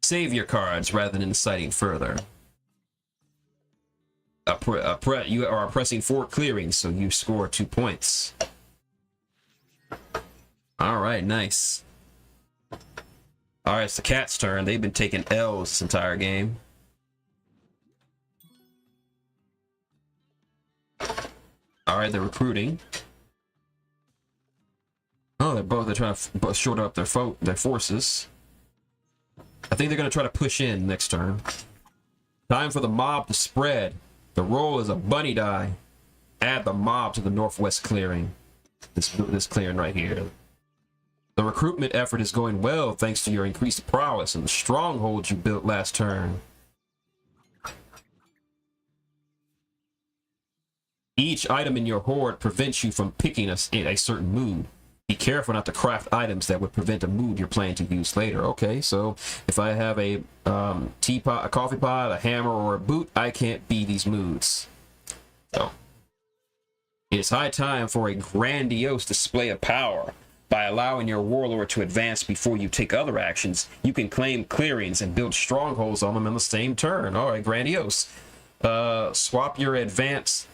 Save your cards rather than inciting further. You are pressing 4 clearings, so you score 2 points. All right, nice. All right, it's the cat's turn. They've been taking L's this entire game. All right, they're recruiting. Oh, they're trying to short up their forces. I think they're going to try to push in next turn. Time for the mob to spread. The roll is a bunny die. Add the mob to the northwest clearing. This clearing right here. The recruitment effort is going well thanks to your increased prowess and the stronghold you built last turn. Each item in your horde prevents you from picking a certain mood. Be careful not to craft items that would prevent a mood you're planning to use later. Okay, so if I have a teapot, a coffee pot, a hammer, or a boot, I can't be these moods. So it's high time for a grandiose display of power. By allowing your warlord to advance before you take other actions, you can claim clearings and build strongholds on them in the same turn. All right, grandiose. Swap your advance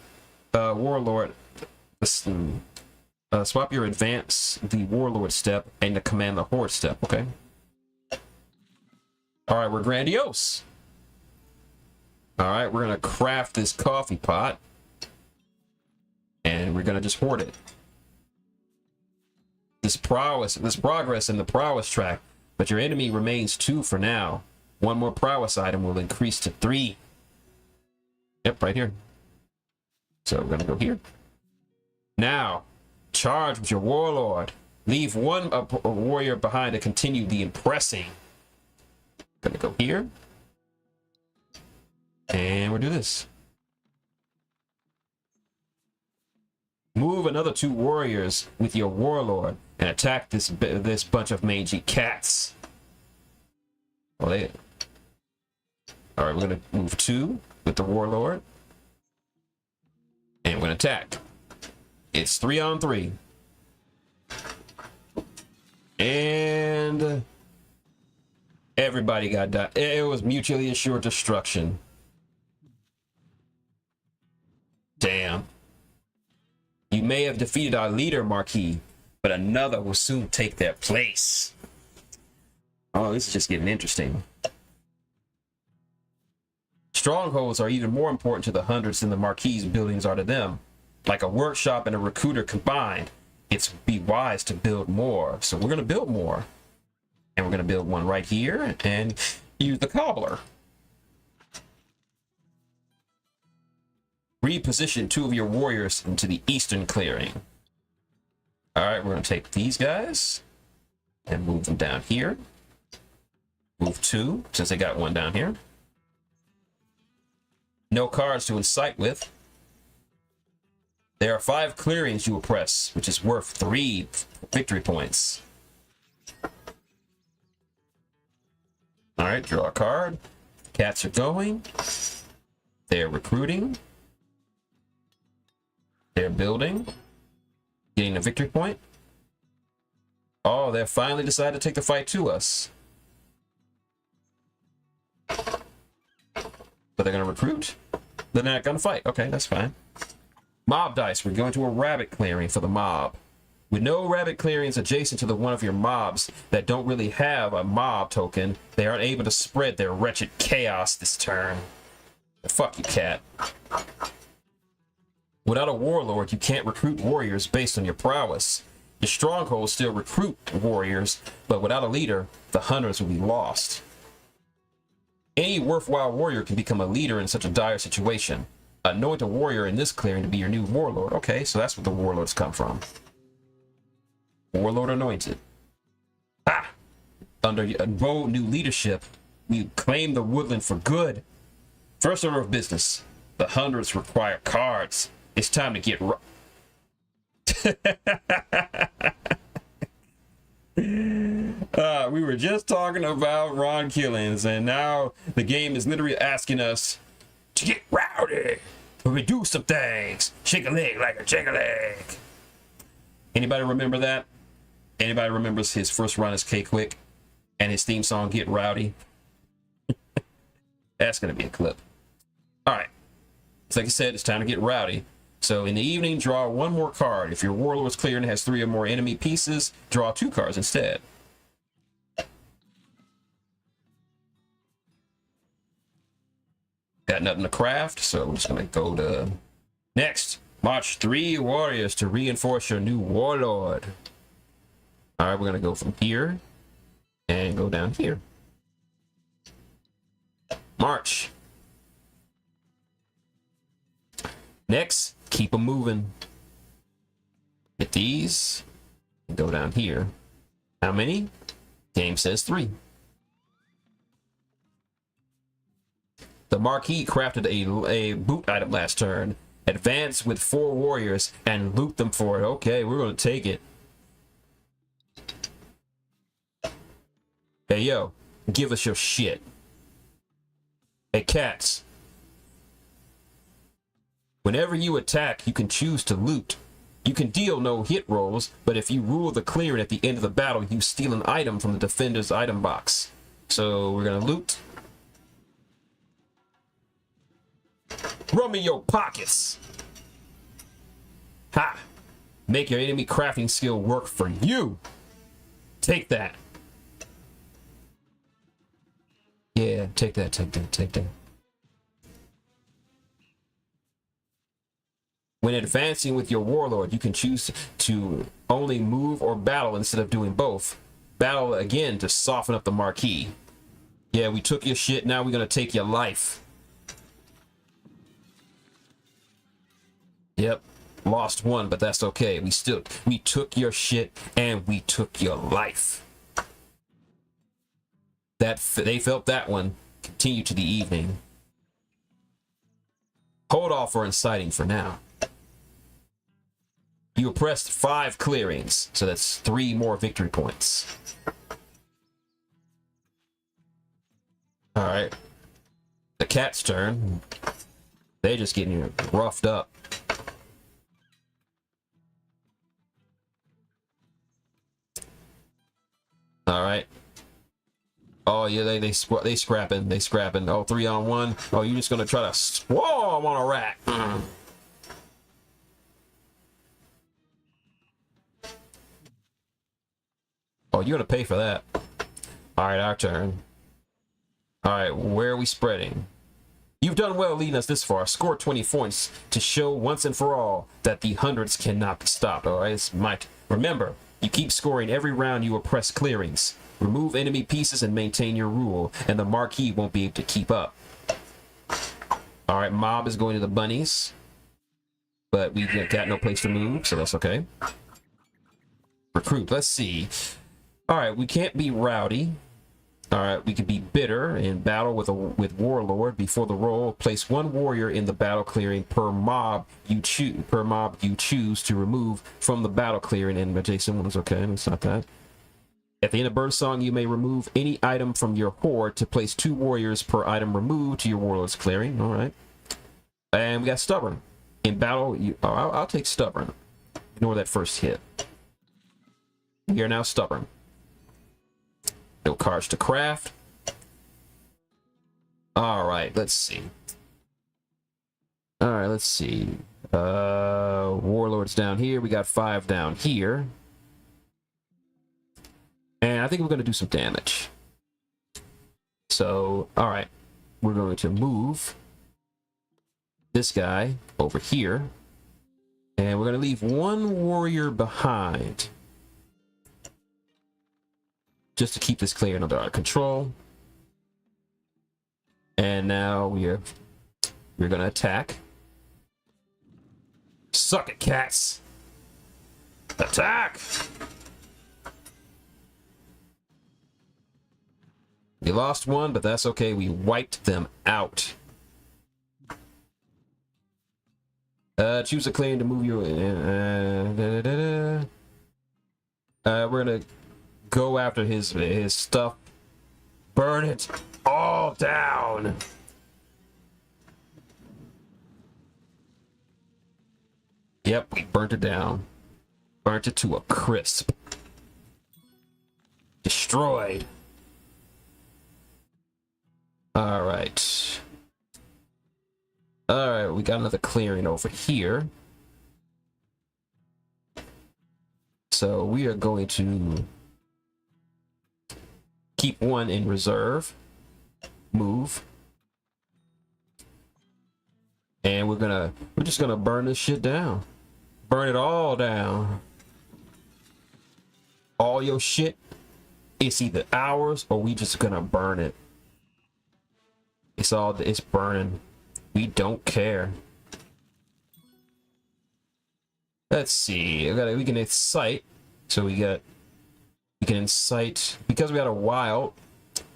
warlord. Swap your advance the warlord step and the command the horde step. Okay. All right, we're grandiose. All right, we're gonna craft this coffee pot, and we're gonna just hoard it. This progress in the prowess track, but your enemy remains 2 for now. One more prowess item will increase to 3. Yep, right here. So we're gonna go here. Now, charge with your warlord. Leave one a warrior behind to continue the impressing. Gonna go here. And we'll do this. Move another 2 warriors with your warlord and attack this bunch of mangy cats. Well, all right, we're gonna move 2 with the warlord, and we're gonna attack. It's 3 on 3, and everybody got died. It was mutually assured destruction. Damn. You may have defeated our leader, Marquis, but another will soon take their place. Oh, this is just getting interesting. Strongholds are even more important to the hundreds than the Marquis buildings are to them. Like a workshop and a recruiter combined, it's be wise to build more. So we're going to build more. And we're going to build one right here and use the cobbler. Reposition 2 of your warriors into the eastern clearing. All right, we're going to take these guys and move them down here. Move 2, since they got 1 down here. No cards to incite with. There are 5 clearings you will press, which is worth 3 victory points. All right, draw a card. Cats are going. They're recruiting. They're building. Getting a victory point. Oh, they finally decided to take the fight to us. But they're going to recruit. They're not going to fight. Okay, that's fine. Mob dice. We're going to a rabbit clearing for the mob. With no rabbit clearings adjacent to the one of your mobs that don't really have a mob token, they aren't able to spread their wretched chaos this turn. Fuck you, cat. Without a warlord, you can't recruit warriors based on your prowess. Your strongholds still recruit warriors, but without a leader, the hunters will be lost. Any worthwhile warrior can become a leader in such a dire situation. Anoint a warrior in this clearing to be your new warlord. Okay, so that's where the warlords come from. Warlord anointed. Ah! Under bold new leadership, we claim the woodland for good. First order of business. The hundreds require cards. It's time to get we were just talking about Ron Killings, and now the game is literally asking us to get rowdy. We do some things. Shake a leg like a shake a leg. Anybody remember that? Anybody remembers his first run as K-Quick and his theme song, Get Rowdy? That's going to be a clip. All right. So like I said, it's time to get rowdy. So in the evening, draw 1 more card. If your warlord's cleared and has 3 or more enemy pieces, draw 2 cards instead. Got nothing to craft, so we're just gonna go to next. March 3 warriors to reinforce your new warlord. All right, we're gonna go from here and go down here. March. Next, keep them moving. Get these and go down here. How many? Game says 3. The Marquis crafted a boot item last turn. Advance with 4 warriors and loot them for it. Okay, we're gonna take it. Hey yo, give us your shit. Hey cats. Whenever you attack, you can choose to loot. You can deal no hit rolls, but if you rule the clearing at the end of the battle, you steal an item from the defender's item box. So we're gonna loot. Run me your pockets. Ha! Make your enemy crafting skill work for you. Take that. Yeah, take that, take that, take that. When advancing with your warlord, you can choose to only move or battle instead of doing both. Battle again to soften up the Marquis. Yeah, we took your shit, now we're gonna take your life. Yep, lost 1, but that's okay. We took your shit and we took your life. They felt that one. Continue to the evening. Hold off for inciting for now. You oppressed 5 clearings, so that's 3 more victory points. All right, the cat's turn. They're just getting roughed up. All right. Oh yeah, they scrapping. Oh, 3 on 1. Oh, you're just gonna try to swarm on a rat. Oh, you're gonna pay for that. All right, our turn. All right, where are we spreading? You've done well leading us this far. Score 20 points to show once and for all that the hundreds cannot be stopped. All right, it's Mike. Remember, you keep scoring every round you oppress clearings. Remove enemy pieces and maintain your rule, and the Marquis won't be able to keep up. All right, mob is going to the bunnies, but we got no place to move, so that's okay. Recruit, let's see. All right, we can't be rowdy. All right, we can be bitter in battle with warlord. Before the roll, place 1 warrior in the battle clearing per mob you choose to remove from the battle clearing. And Jason one is okay. It's not that. At the end of Birdsong, you may remove any item from your horde to place 2 warriors per item removed to your warlord's clearing. All right, and we got stubborn in battle. I'll take stubborn. Ignore that first hit. We are now stubborn. No cards to craft. All right, let's see. All right, let's see. Warlord's down here. We got 5 down here. And I think we're going to do some damage. So, all right. We're going to move this guy over here. And we're going to leave 1 warrior behind. Just to keep this clear under our control. And now we're gonna attack. Suck it, cats! Attack! We lost 1, but that's okay. We wiped them out. Choose a clearing to move you. We're gonna go after his stuff. Burn it all down. Yep, we burnt it down. Burnt it to a crisp. Destroyed. All right. All right, we got another clearing over here. So we are going to keep 1 in reserve. Move. And we're just gonna burn this shit down. Burn it all down. All your shit. It's either ours or we just gonna burn it. It's burning. We don't care. Let's see. We can incite. So we can incite because we got a wild.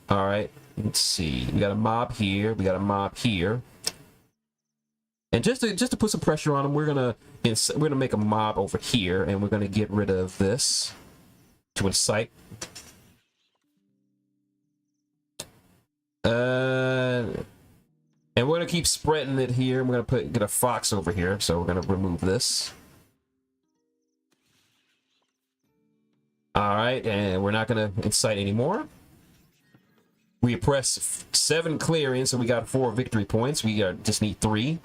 All right. Let's see. We got a mob here. We got a mob here. And just to put some pressure on them, we're gonna make a mob over here, and we're gonna get rid of this to incite. And we're gonna keep spreading it here. We're gonna get a fox over here, so we're gonna remove this. All right, and we're not gonna incite anymore. We press 7 clearing, so we got 4 victory points. We just need 3.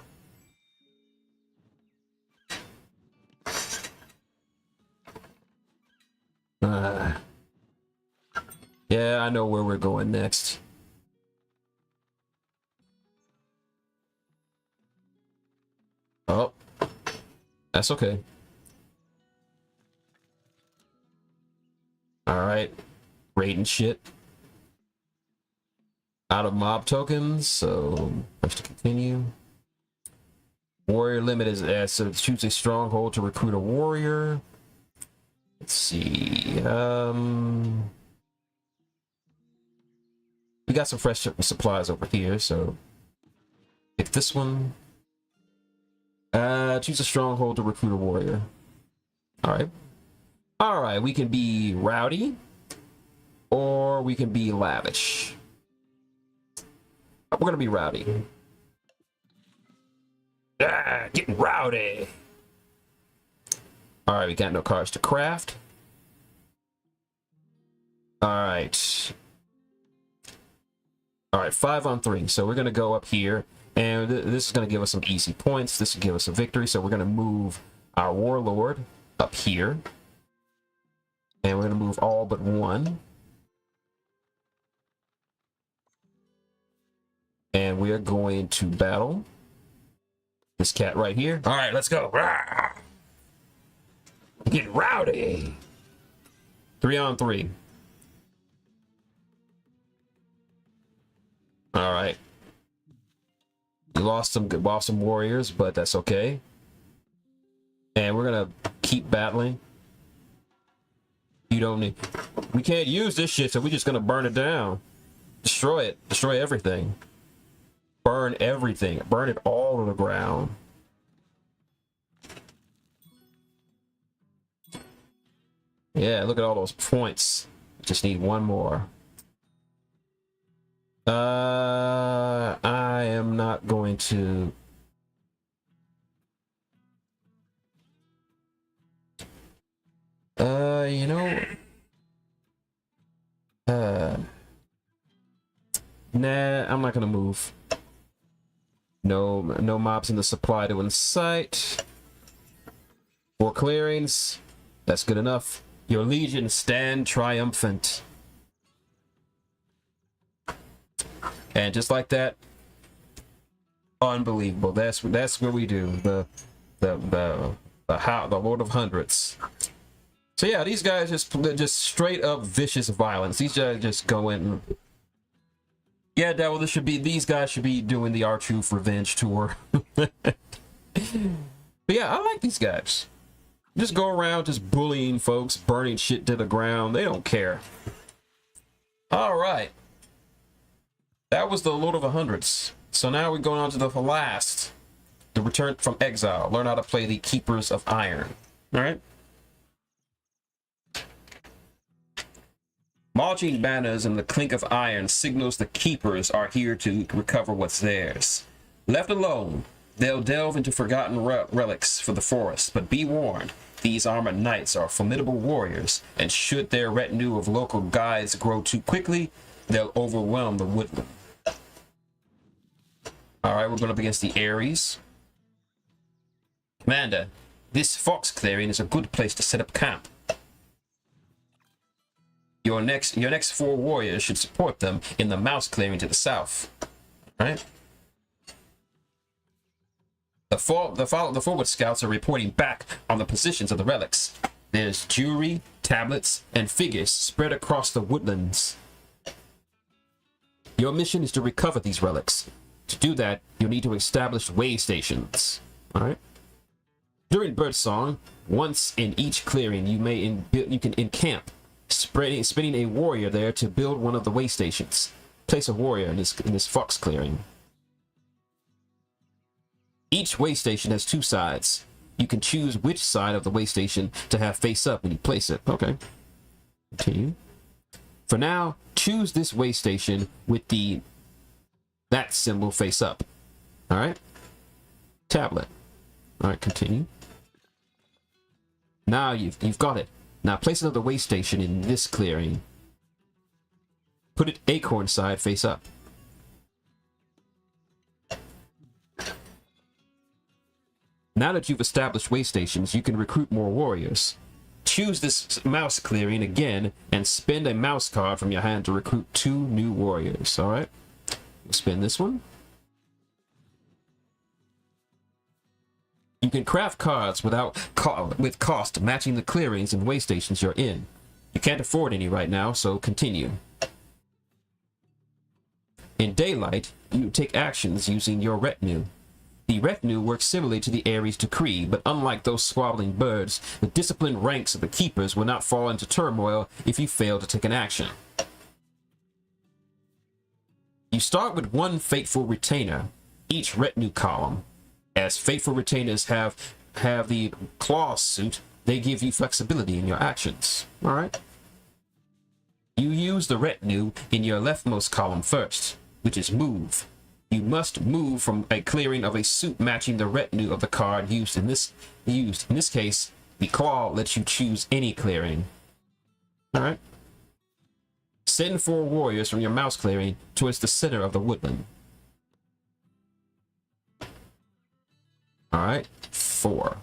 Yeah, I know where we're going next. Oh, that's okay. All right, raiding shit. Out of mob tokens, so press to continue. Warrior limit is so choose a stronghold to recruit a warrior. Let's see. We got some fresh supplies over here, so pick this one. Choose a stronghold to recruit a warrior. All right, we can be rowdy or we can be lavish. We're gonna be rowdy. Getting rowdy. All right, we got no cards to craft. All right, 5 on 3. So we're gonna go up here, and this is gonna give us some easy points. This will give us a victory. So we're gonna move our warlord up here, and we're gonna move all but 1. And we are going to battle this cat right here. All right, let's go. Get rowdy. 3 on 3. All right. We lost some warriors, but that's okay. And we're gonna keep battling. You don't need. We can't use this shit, so we're just gonna burn it down. Destroy it. Destroy everything. Burn everything. Burn it all to the ground. Yeah, look at all those points. Just need 1 more. I am not going to. You know. Nah, I'm not gonna move. No mobs in the supply to incite. 4 clearings. That's good enough. Your legion stand triumphant. And just like that, unbelievable. That's what we do. The Lord of Hundreds. So yeah, these guys just straight up vicious violence. These guys just go in. Yeah, Devil, these guys should be doing the R-Truth Revenge tour. But yeah, I like these guys. Just go around just bullying folks, burning shit to the ground. They don't care. All right. That was the Lord of the Hundreds. So now we're going on to the last. The Return from Exile. Learn how to play the Keepers of Iron. All right. Marching banners and the clink of iron signals the keepers are here to recover what's theirs. Left alone, they'll delve into forgotten relics for the forest, but be warned, these armored knights are formidable warriors, and should their retinue of local guides grow too quickly, they'll overwhelm the woodland. Alright, we're going up against the Ares. Commander, this fox clearing is a good place to set up camp. Your next 4 warriors should support them in the mouse clearing to the south. Right? The forward scouts are reporting back on the positions of the relics. There's jewelry, tablets, and figures spread across the woodlands. Your mission is to recover these relics. To do that, you'll need to establish way stations. All right. During birdsong, once in each clearing, you can encamp, spinning a warrior there to build one of the way stations. Place a warrior in this fox clearing. Each way station has two sides. You can choose which side of the way station to have face up when you place it. Okay. Continue. For now, choose this way station with that symbol face up. All right. Tablet. All right. Continue. Now you've got it. Now place another way station in this clearing. Put it acorn side face up. Now that you've established way stations, you can recruit more warriors. Choose this mouse clearing again and spend a mouse card from your hand to recruit 2 new warriors. All right, we'll spend this one. You can craft cards with cost matching the clearings and way stations you're in. You can't afford any right now, so continue. In daylight, you take actions using your retinue. The retinue works similarly to the Ares decree, but unlike those squabbling birds, the disciplined ranks of the keepers will not fall into turmoil if you fail to take an action. You start with 1 faithful retainer, each retinue column. As faithful retainers have the claw suit, they give you flexibility in your actions. All right. You use the retinue in your leftmost column first, which is move. You must move from a clearing of a suit matching the retinue of the card used. In this case, the claw lets you choose any clearing. All right. Send 4 warriors from your mouse clearing towards the center of the woodland. All right, 4.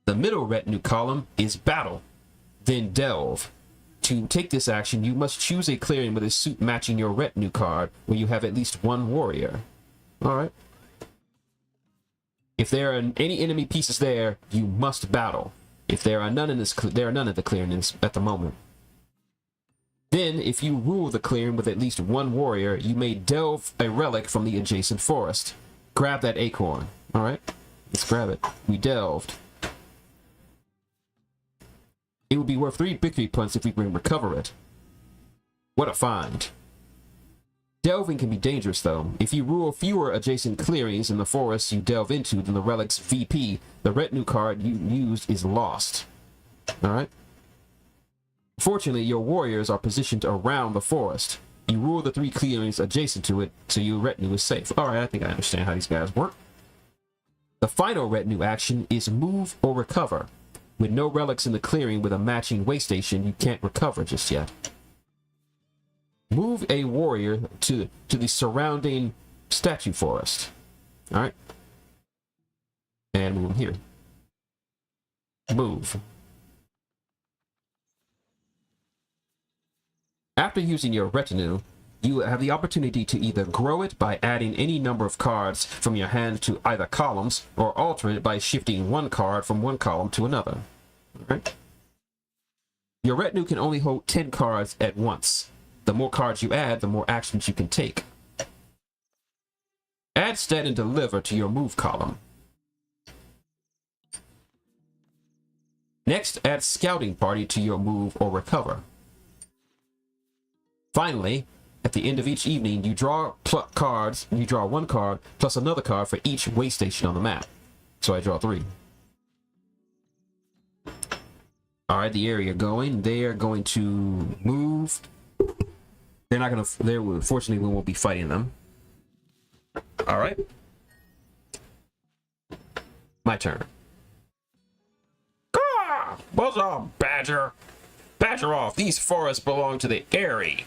The middle retinue column is battle, then delve. To take this action, you must choose a clearing with a suit matching your retinue card where you have at least 1 warrior. All right. If there are any enemy pieces there, you must battle. If there are none in there are none of the clearings at the moment. Then, if you rule the clearing with at least 1 warrior, you may delve a relic from the adjacent forest. Grab that acorn. All right, let's grab it. We delved. It would be worth 3 victory points if we can recover it. What a find. Delving can be dangerous, though. If you rule fewer adjacent clearings in the forest you delve into than the relic's VP, the retinue card you used is lost. All right. Fortunately, your warriors are positioned around the forest. You rule the 3 clearings adjacent to it, so your retinue is safe. All right, I think I understand how these guys work. The final retinue action is move or recover. With no relics in the clearing with a matching way station, you can't recover just yet. Move a warrior to the surrounding statue forest. All right. And move him here. Move. After using your retinue, you have the opportunity to either grow it by adding any number of cards from your hand to either columns, or alter it by shifting 1 card from 1 column to another. All right. Your retinue can only hold 10 cards at once. The more cards you add, the more actions you can take. Add stat and deliver to your move column. Next, add scouting party to your move or recover. Finally, at the end of each evening, you draw cards. You draw 1 card plus another card for each way station on the map. So I draw 3. All right, the area going. They are going to move. They're not going to. Fortunately, we won't be fighting them. All right. My turn. Ah! Buzz off, Badger. Badger off. These forests belong to the Airy.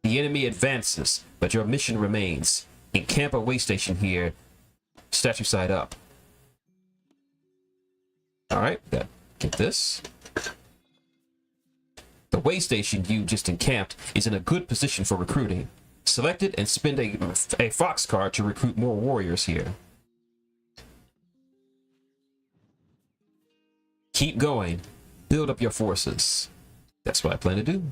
The enemy advances, but your mission remains. Encamp a way station here. Statue side up. All right, get this. The way station you just encamped is in a good position for recruiting. Select it and spend a fox card to recruit more warriors here. Keep going. Build up your forces. That's what I plan to do.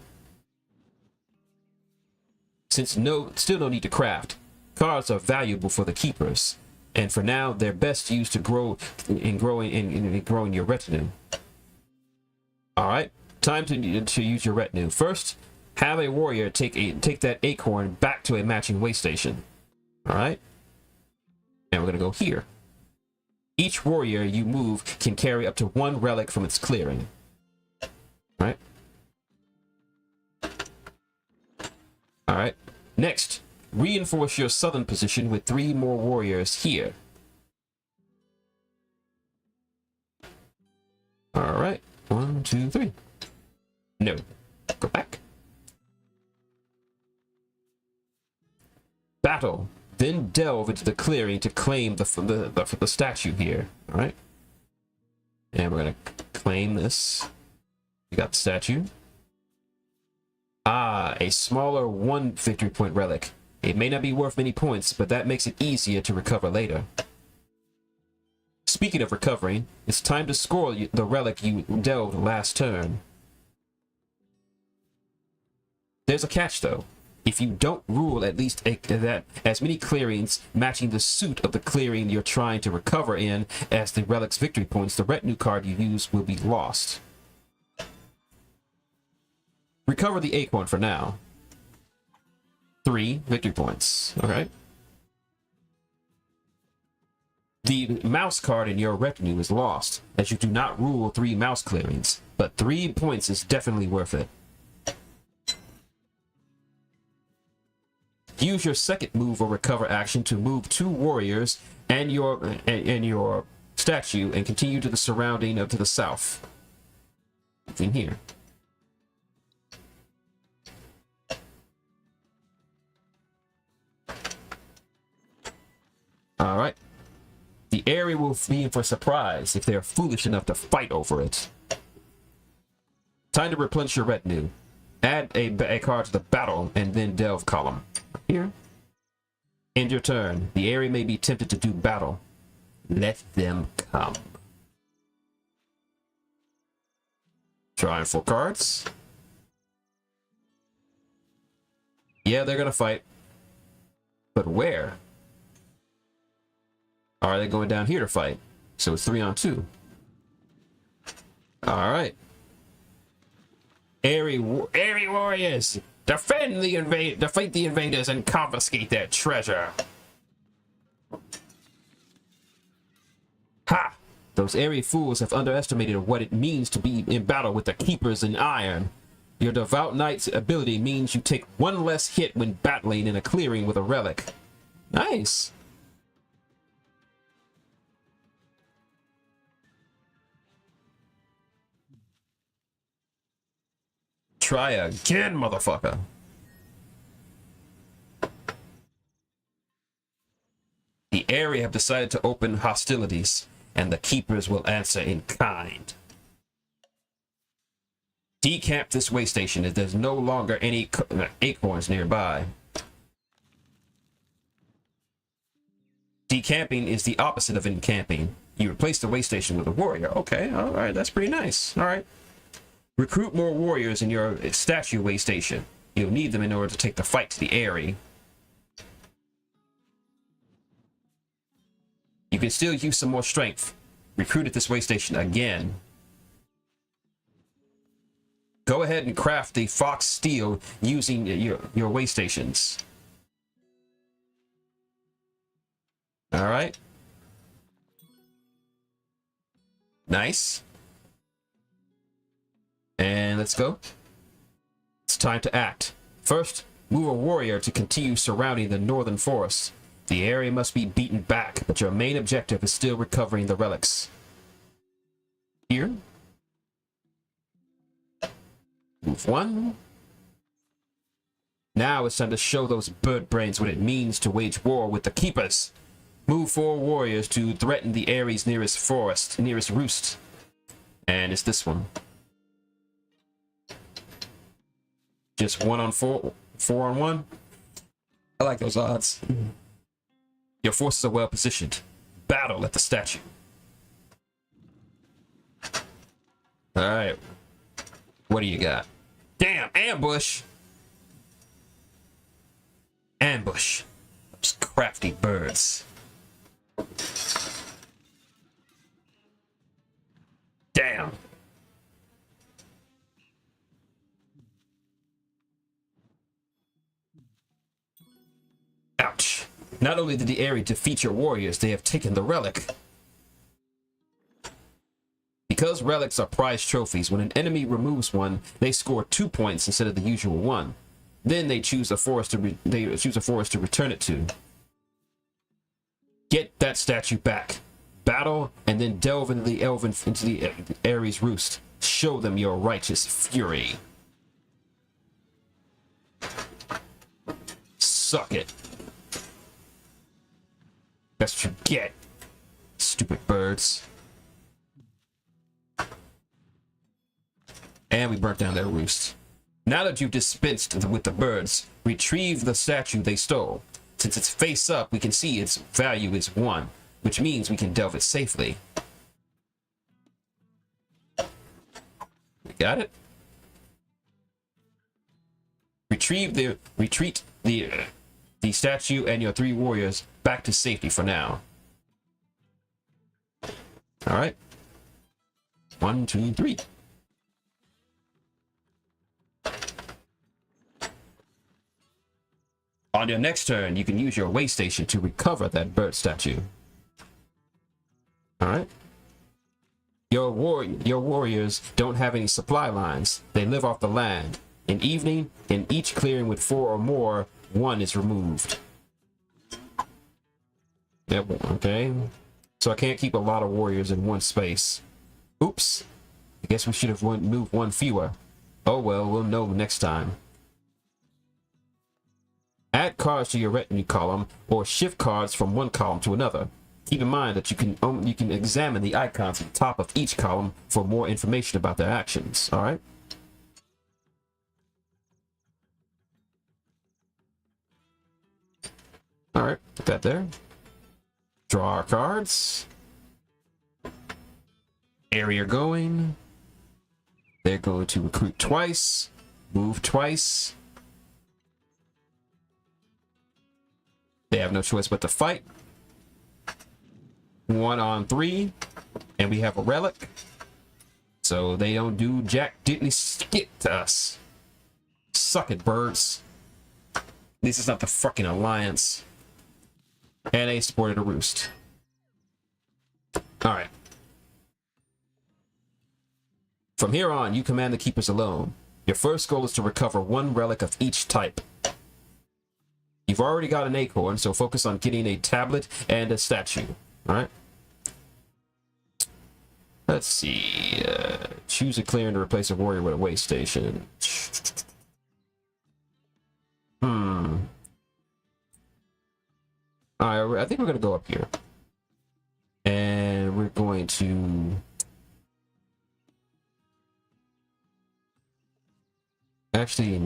Since still no need to craft, cards are valuable for the keepers, and for now they're best used to growing your retinue. All right, time to use your retinue. First, have a warrior take that acorn back to a matching way station. All right, and we're gonna go here. Each warrior you move can carry up to 1 relic from its clearing. All right. All right. Next, reinforce your southern position with 3 more warriors here. All right. 1, 2, 3. No. Go back. Battle. Then delve into the clearing to claim the statue here. All right. And we're gonna claim this. We got the statue. Ah, a smaller 1 victory point relic. It may not be worth many points, but that makes it easier to recover later. Speaking of recovering, it's time to score the relic you delved last turn. There's a catch though. If you don't rule at least as many clearings matching the suit of the clearing you're trying to recover in as the relic's victory points, the retinue card you use will be lost. Recover the acorn for now. 3 victory points. Okay. The mouse card in your retinue is lost, as you do not rule 3 mouse clearings, but 3 points is definitely worth it. Use your second move or recover action to move 2 warriors and your statue and continue to the surrounding to the south. In here. All right. The area will be in for surprise if they are foolish enough to fight over it. Time to replenish your retinue. Add a card to the battle and then delve column. Here. End your turn. The area may be tempted to do battle. Let them come. Drawing 4 cards. Yeah, they're gonna fight. But where? Are they going down here to fight? So it's 3 on 2. All right. Airy warriors, defeat the invaders and confiscate their treasure. Ha! Those airy fools have underestimated what it means to be in battle with the keepers in iron. Your devout knight's ability means you take 1 less hit when battling in a clearing with a relic. Nice. Try again, motherfucker. The area have decided to open hostilities, and the keepers will answer in kind. Decamp this way station as there's no longer any acorns nearby. Decamping is the opposite of encamping. You replace the way station with a warrior. Okay, all right, that's pretty nice. All right. Recruit more warriors in your statue way station. You'll need them in order to take the fight to the area. You can still use some more strength. Recruit at this way station again. Go ahead and craft the fox steel using your way stations. All right. Nice. And let's go. It's time to act. First, move a warrior to continue surrounding the northern forest. The area must be beaten back, but your main objective is still recovering the relics. Here. Move 1. Now it's time to show those bird brains what it means to wage war with the keepers. Move 4 warriors to threaten the area's nearest roost. And it's this one. Just 1 on 4 on 1. I like those odds. Your forces are well positioned. Battle at the statue. Alright. What do you got? Damn, ambush! Ambush. Those crafty birds. Damn. Ouch. Not only did the area defeat your warriors, they have taken the relic. Because relics are prize trophies, when an enemy removes one, they score 2 points instead of the usual 1. Then they choose a forest to return it to. Get that statue back. Battle and then delve into the Ares roost. Show them your righteous fury. Suck it. That's what you get. Stupid birds. And we burnt down their roost. Now that you've dispensed with the birds, retrieve the statue they stole. Since it's face up, we can see its value is 1, which means we can delve it safely. We got it? Retreat the statue and your 3 warriors back to safety for now. Alright. 1, 2, 3. On your next turn, you can use your way station to recover that bird statue. Alright. Your warriors don't have any supply lines. They live off the land. In evening, in each clearing with 4 or more, 1 is removed. Yep, okay. So I can't keep a lot of warriors in one space. Oops. I guess we should have moved 1 fewer. Oh well, we'll know next time. Add cards to your retinue column, or shift cards from one column to another. Keep in mind that you can examine the icons at the top of each column for more information about their actions. All right. All right, put that there. Draw our cards. Area going. They're going to recruit twice, move twice. They have no choice but to fight. 1 on 3, and we have a relic. So they don't do jack diddly skit to us. Suck it, birds. This is not the fucking alliance. And they supported a roost. Alright. From here on, you command the keepers alone. Your first goal is to recover 1 relic of each type. You've already got an acorn, so focus on getting a tablet and a statue. Alright? Let's see. Choose a clearing to replace a warrior with a way station. Alright, I think we're going to go up here. And we're going to... Actually...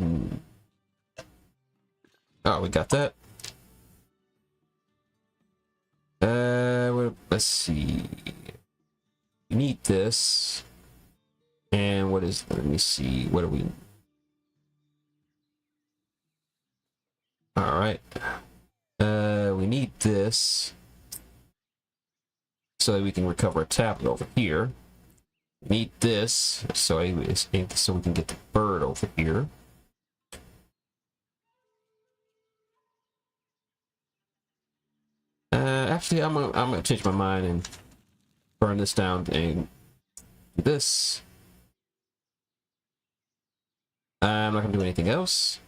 Oh, we got that. Let's see. We need this. And what is, let me see, what are we? All right. We need this so that we can recover a tablet over here. We need this so we can get the bird over here. Actually, I'm gonna change my mind and burn this down and do this. I'm not gonna do anything else.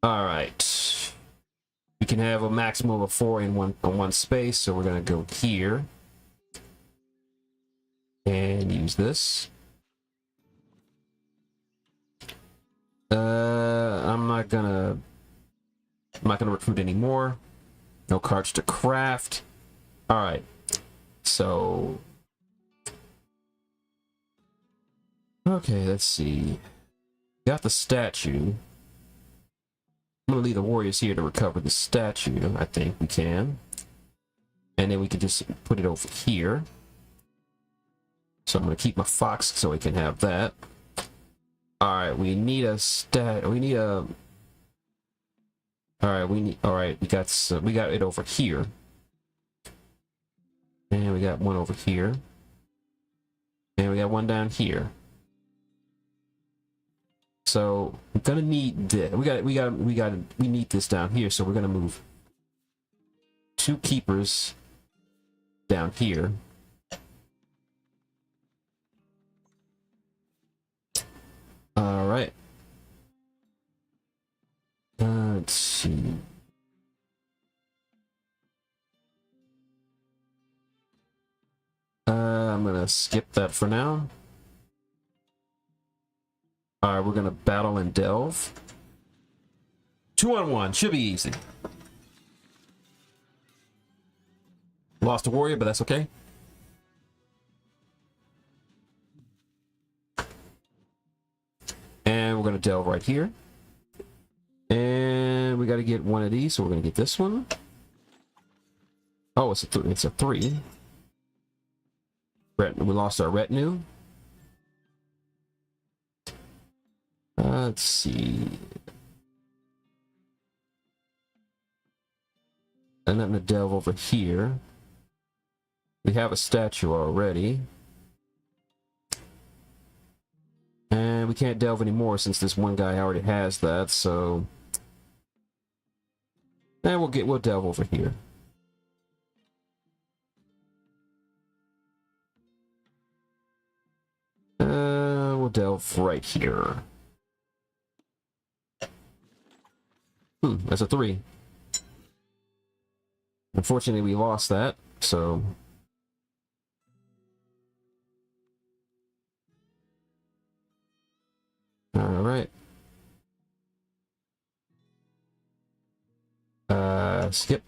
All right, we can have a maximum of 4 in one space, so we're gonna go here and use this. I'm not gonna recruit anymore. No cards to craft. All right, so okay, let's see. Got the statue. I'm gonna leave the warriors here to recover the statue. I think we can. And then we can just put it over here. So I'm gonna keep my fox so we can have that. Alright, we need a Alright, we got it over here. And we got one over here. And we got one down here. So we're gonna need this. We need this down here, so we're gonna move 2 keepers down here. All right. Let's see. I'm gonna skip that for now. All right, we're gonna battle and delve. 2-on-1 should be easy. Lost a warrior, but that's okay. And we're gonna delve right here. And we gotta get one of these, so we're gonna get this one. Oh, it's a 3. We lost our retinue. Let's see. And then to delve over here. We have a statue already. And we can't delve anymore since this one guy already has that, so. And we'll delve over here. We'll delve right here. That's a 3. Unfortunately, we lost that, so. All right. Skip.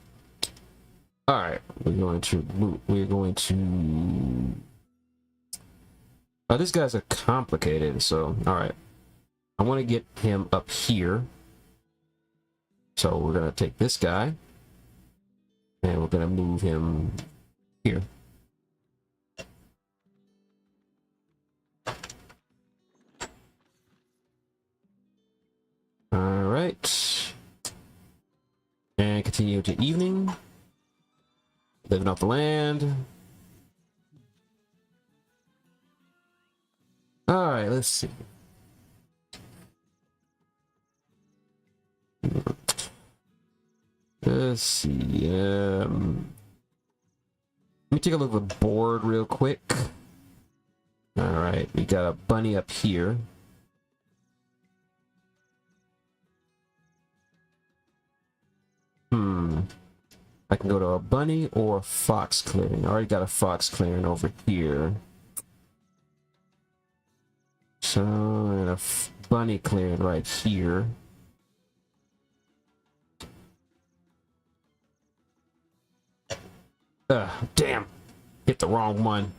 All right, we're going to. This guys are complicated, so all right. I want to get him up here. So we're gonna take this guy, and we're gonna move him here. All right, and continue to evening. Living off the land. All right, let's see. Let's see. Let me take a look at the board real quick. All right, we got a bunny up here. I can go to a bunny or a fox clearing. I already got a fox clearing over here. So, and a bunny clearing right here. Damn. Hit the wrong one.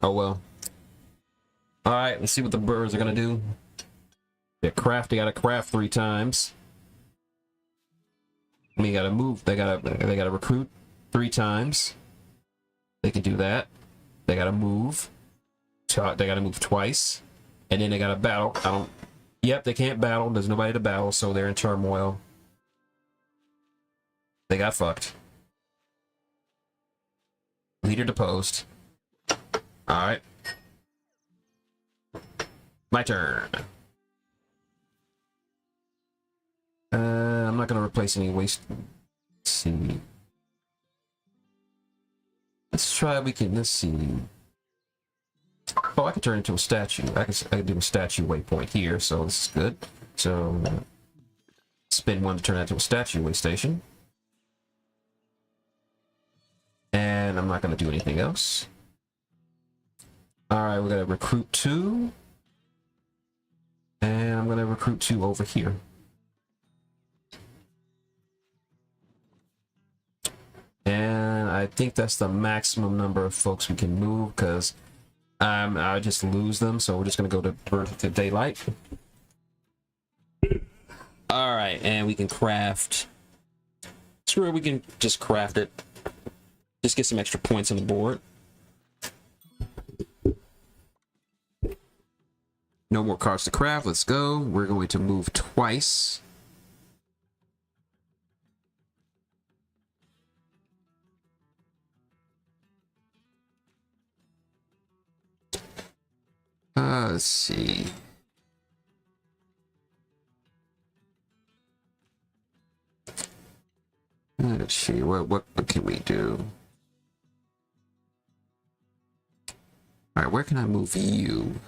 Oh well. Alright, let's see what the birds are gonna do. They gotta craft 3 times. We gotta move. They gotta recruit 3 times. They can do that. They gotta move. They gotta move twice. And then they gotta battle. Yep, they can't battle. There's nobody to battle, so they're in turmoil. They got fucked. Leader deposed. Alright. My turn. I'm not gonna replace any waste. Let's see. Let's try, let's see. Oh, I can turn into a statue. I can do a statue waypoint here, so this is good. So, spin 1 to turn that into a statue way station. And I'm not going to do anything else. Alright, we're going to recruit 2. And I'm going to recruit 2 over here. And I think that's the maximum number of folks we can move, because I just lose them, so we're just going to go to Birth to Daylight. All right, and we can craft. Screw it, we can just craft it. Just get some extra points on the board. No more cards to craft. Let's go. We're going to move twice. Let's see. Let's see. What can we do? All right, where can I move you?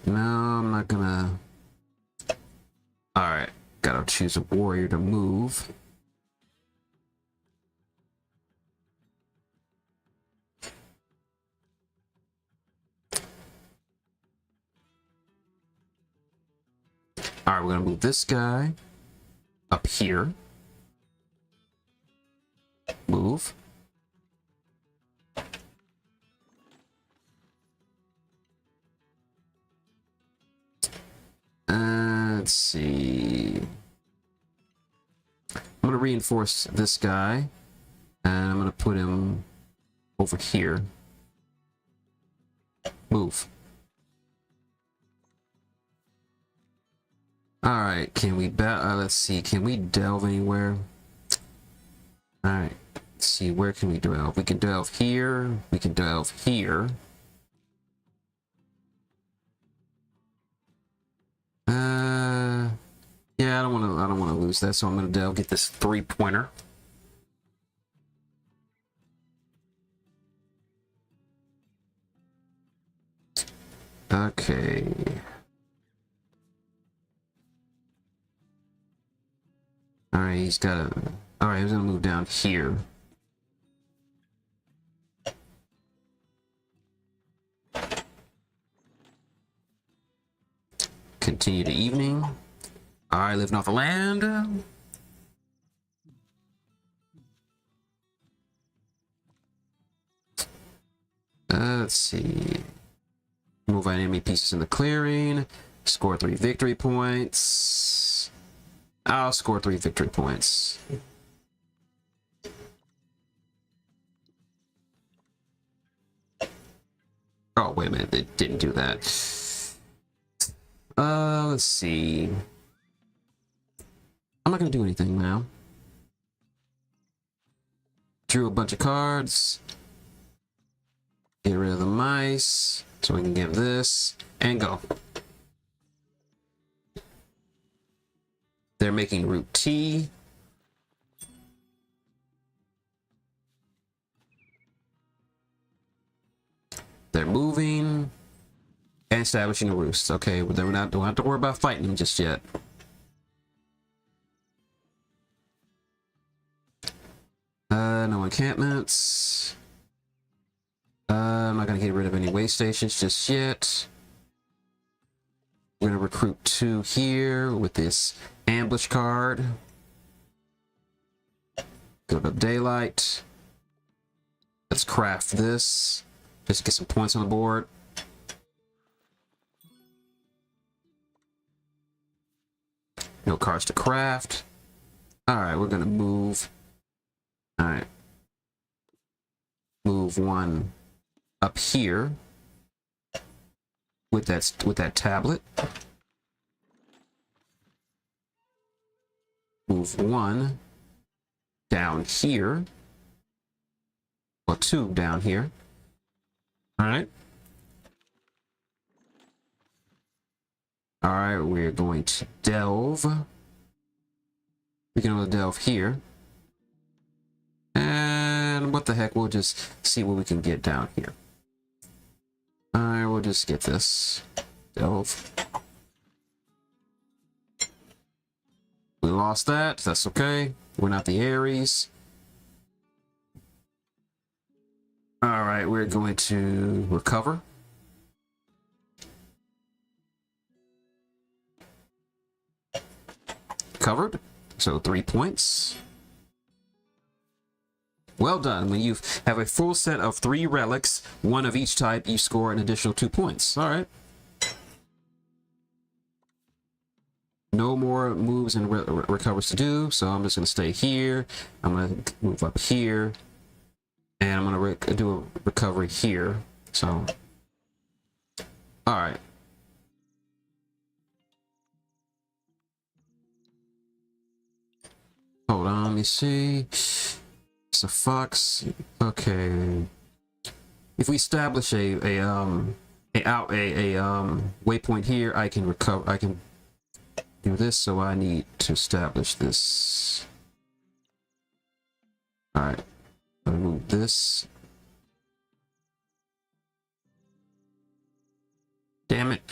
No, I'm not gonna. All right, gotta choose a warrior to move. All right, we're gonna move this guy up here. Move. Let's see. I'm gonna reinforce this guy, and I'm gonna put him over here. Move. All right, can we let's see, can we delve anywhere? All right, let's see, where can we delve? We can delve here, we can delve here. Yeah, I don't want to lose that, so I'm gonna delve, get this 3-pointer. Okay. All right, he's got a. All right, he's gonna move down here. Continue the evening. All right, living off the land. Let's see. Move enemy pieces in the clearing. Score 3 victory points. I'll score 3 victory points. Oh, wait a minute. They didn't do that. Let's see. I'm not going to do anything now. Drew a bunch of cards. Get rid of the mice. So we can give this and go. They're making route T. They're moving and establishing a roost. Okay, but then don't have to worry about fighting them just yet. No encampments. I'm not gonna get rid of any way stations just yet. We're gonna recruit 2 here with this ambush card. Go to daylight. Let's craft this. Just to get some points on the board. No cards to craft. Alright, we're gonna move. Alright. Move 1 up here with that tablet. Move 1 down here. Or 2 down here. Alright. Alright, we're going to delve. We can delve here. And what the heck, we'll just see what we can get down here. Alright, we'll just get this. Delve. We lost that, that's okay. We're not the Aries. Alright, we're going to recover. Covered. So 3 points. Well done. When you have a full set of 3 relics, 1 of each type, you score an additional 2 points. All right. no more moves and recovers to do, so I'm just gonna stay here. I'm gonna move up here, and I'm gonna do a recovery here. So, all right. Hold on, let me see. It's a fox. Okay. If we establish a waypoint here, I can recover. I can do this. So I need to establish this. All right. I'll move this. Damn it!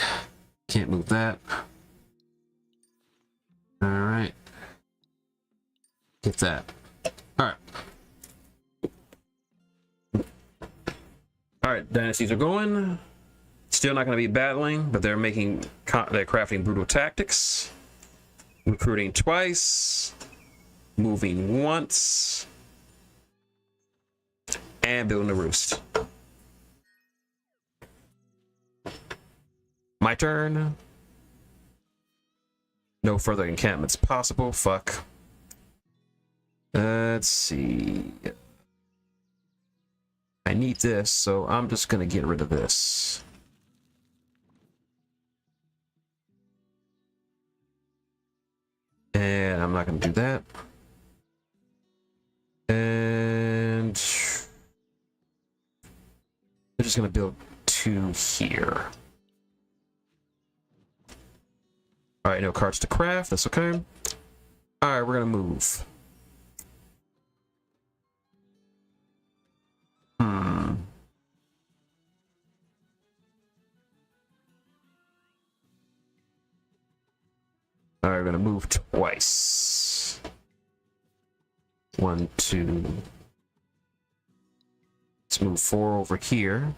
Can't move that. All right. Get that. All right. All right, dynasties are going. Still not going to be battling, but they're crafting brutal tactics, recruiting twice, moving once, and building a roost. My turn. No further encampments possible. Fuck. Let's see. I need this, so I'm just gonna get rid of this. And I'm not gonna do that. And I'm just gonna build 2 here. All right, no cards to craft. That's okay. All right, we're gonna move. All right, we're gonna move twice. 1, 2. Let's move 4 over here.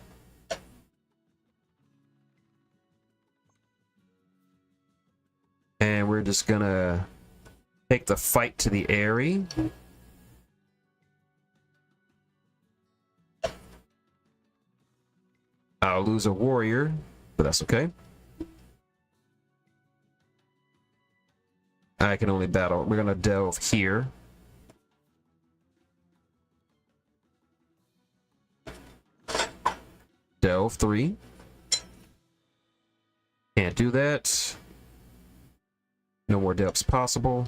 And we're just gonna take the fight to the Airy. I'll lose a warrior, but that's okay. I can only battle. We're gonna delve here. Delve 3. Can't do that. No more delves possible.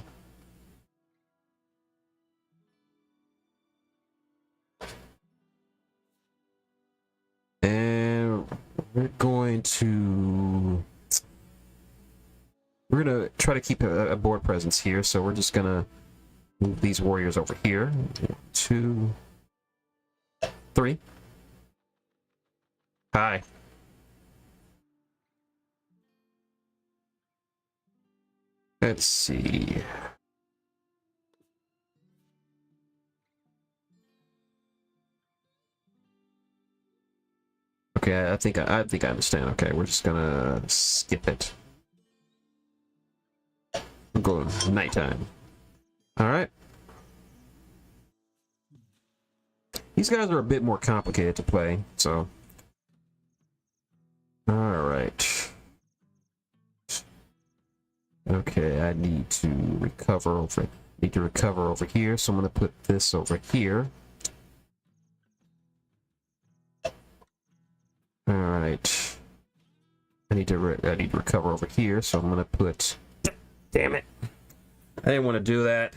And we're going to try to keep a board presence here, so we're just gonna move these warriors over here. 1, 2, 3. Hi. Let's see. Okay, I think I understand. Okay, we're just gonna skip it. We're going nighttime. All right. These guys are a bit more complicated to play, so. All right. Okay, I need to recover over. Need to recover over here, so I'm gonna put this over here. All right. I need to recover over here, so I'm gonna put. Damn it! I didn't want to do that.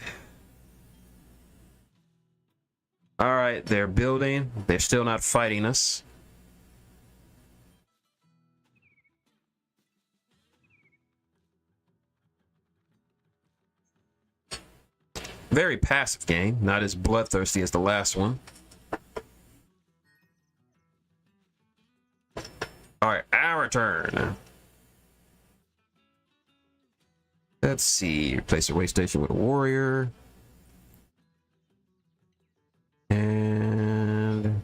All right, they're building. They're still not fighting us. Very passive game, not as bloodthirsty as the last one. All right, our turn. Let's see. Replace a way station with a warrior. And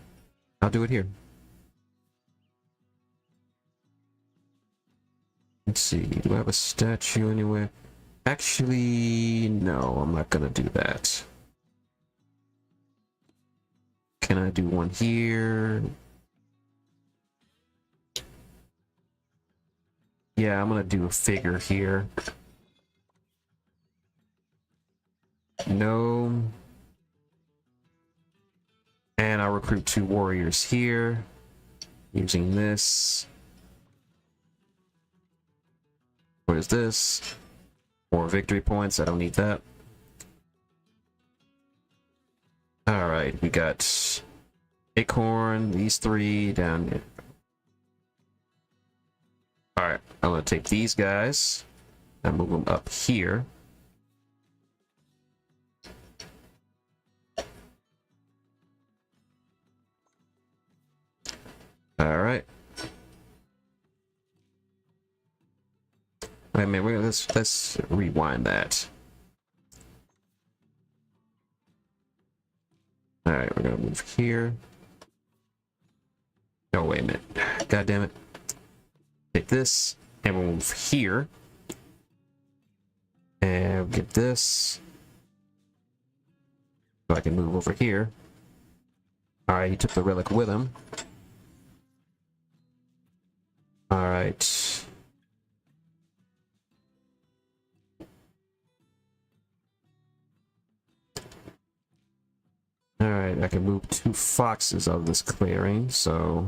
I'll do it here. Let's see. Do I have a statue anywhere? Actually, no, I'm not gonna do that. Can I do one here? Yeah, I'm gonna do a figure here. No. And I'll recruit 2 warriors here using this. What is this? 4 victory points. I don't need that. All right, we got Acorn, these 3 down here. All right, I'm gonna take these guys and move them up here. All right. Wait a minute, let's rewind that. All right, we're gonna move here. No, wait a minute. God damn it. Take this, and we'll move here. And we'll get this. So I can move over here. All right, he took the relic with him. All right. All right, I can move 2 foxes out of this clearing, so...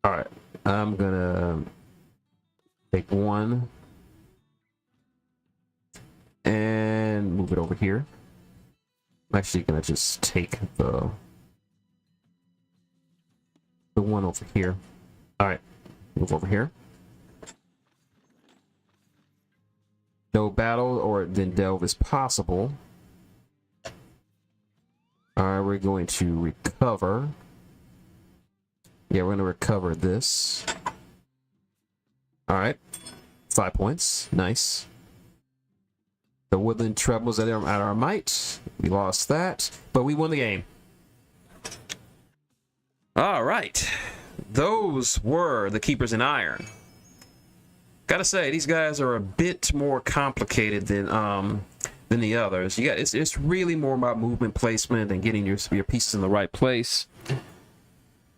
All right, I'm gonna take 1 and move it over here. I'm actually gonna just take the one over here. All right, move over here. No battle or then delve is possible. All right, we're going to recover. Yeah, we're going to recover this. All right, 5 points. Nice. The woodland trebles at our might. We lost that, but we won the game. All right, those were the Keepers in Iron. Gotta say, these guys are a bit more complicated than the others. It's really more about movement placement and getting your pieces in the right place.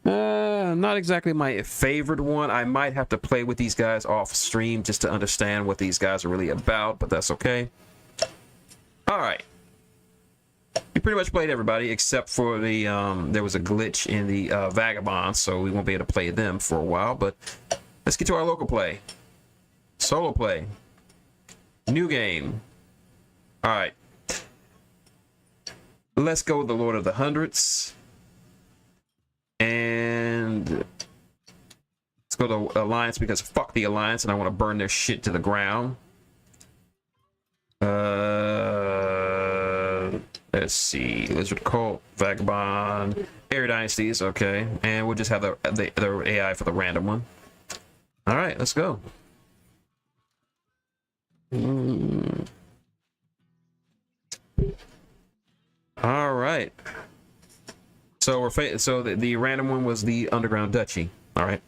Not exactly my favorite one. I might have to play with these guys off stream just to understand what these guys are really about, but that's okay. All right. We pretty much played everybody except for the there was a glitch in the Vagabonds, so we won't be able to play them for a while, but let's get to our local play. Solo play. New game. All right. Let's go with the Lord of the Hundreds. And let's go to Alliance because fuck the Alliance and I want to burn their shit to the ground. Let's see. Lizard Cult, Vagabond, Air Dynasties, okay. And we'll just have the AI for the random one. All right, let's go. All right. So the random one was the Underground Duchy. All right.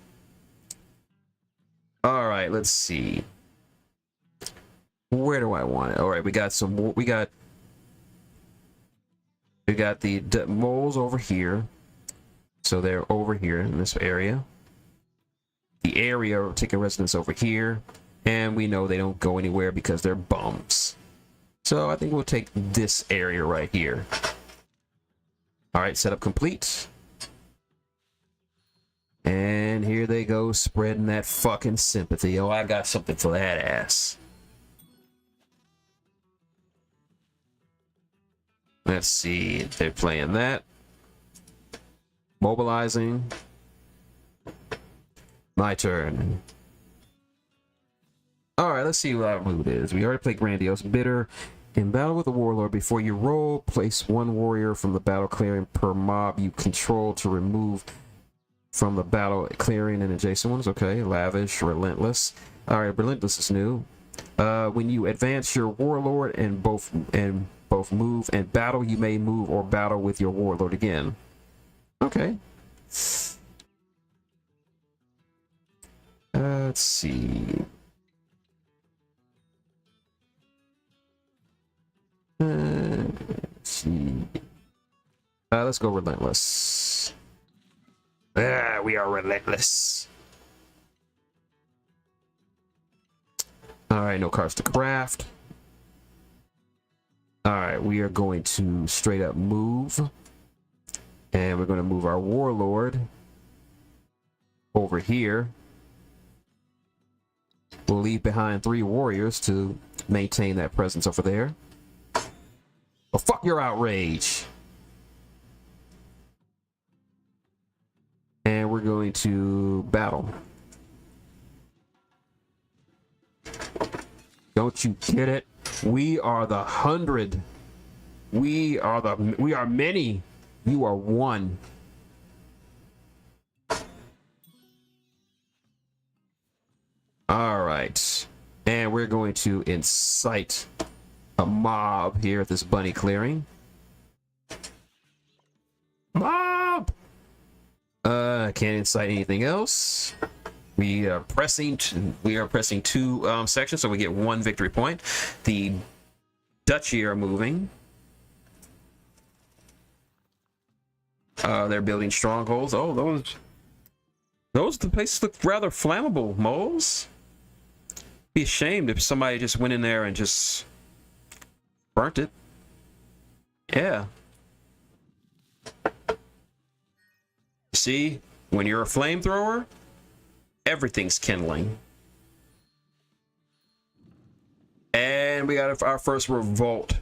All right. Let's see. Where do I want it? All right. We got the moles over here. So they're over here in this area. The area taking residence over here, and we know they don't go anywhere because they're bums. So I think we'll take this area right here. All right, setup complete. And here they go, spreading that fucking sympathy. Oh, I got something for that ass. Let's see, they're playing that. Mobilizing. My turn. All right, let's see what our mood is. We already played Grandiose. Bitter. In battle with the warlord, before you roll, place 1 warrior from the battle clearing per mob you control to remove from the battle clearing and adjacent ones. Okay, lavish, relentless. All right, relentless is new. When you advance your warlord and both move and battle, you may move or battle with your warlord again. Okay. Let's see. Let's see. Let's go relentless. We are relentless. All right, no cards to craft. All right, we are going to straight up move, and we're going to move our warlord over here. We'll leave behind 3 warriors to maintain that presence over there. Oh, fuck your outrage. And we're going to battle. Don't you get it? We are the 100. We are many. You are one. All right. And we're going to incite a mob here at this bunny clearing. Mob! Can't incite anything else. We are pressing 2 sections, so we get 1 victory point. The duchy are moving. They're building strongholds. Oh, those the places look rather flammable, moles. Be ashamed if somebody just went in there and just burnt it. Yeah. See, when you're a flamethrower, everything's kindling. And we got our first revolt.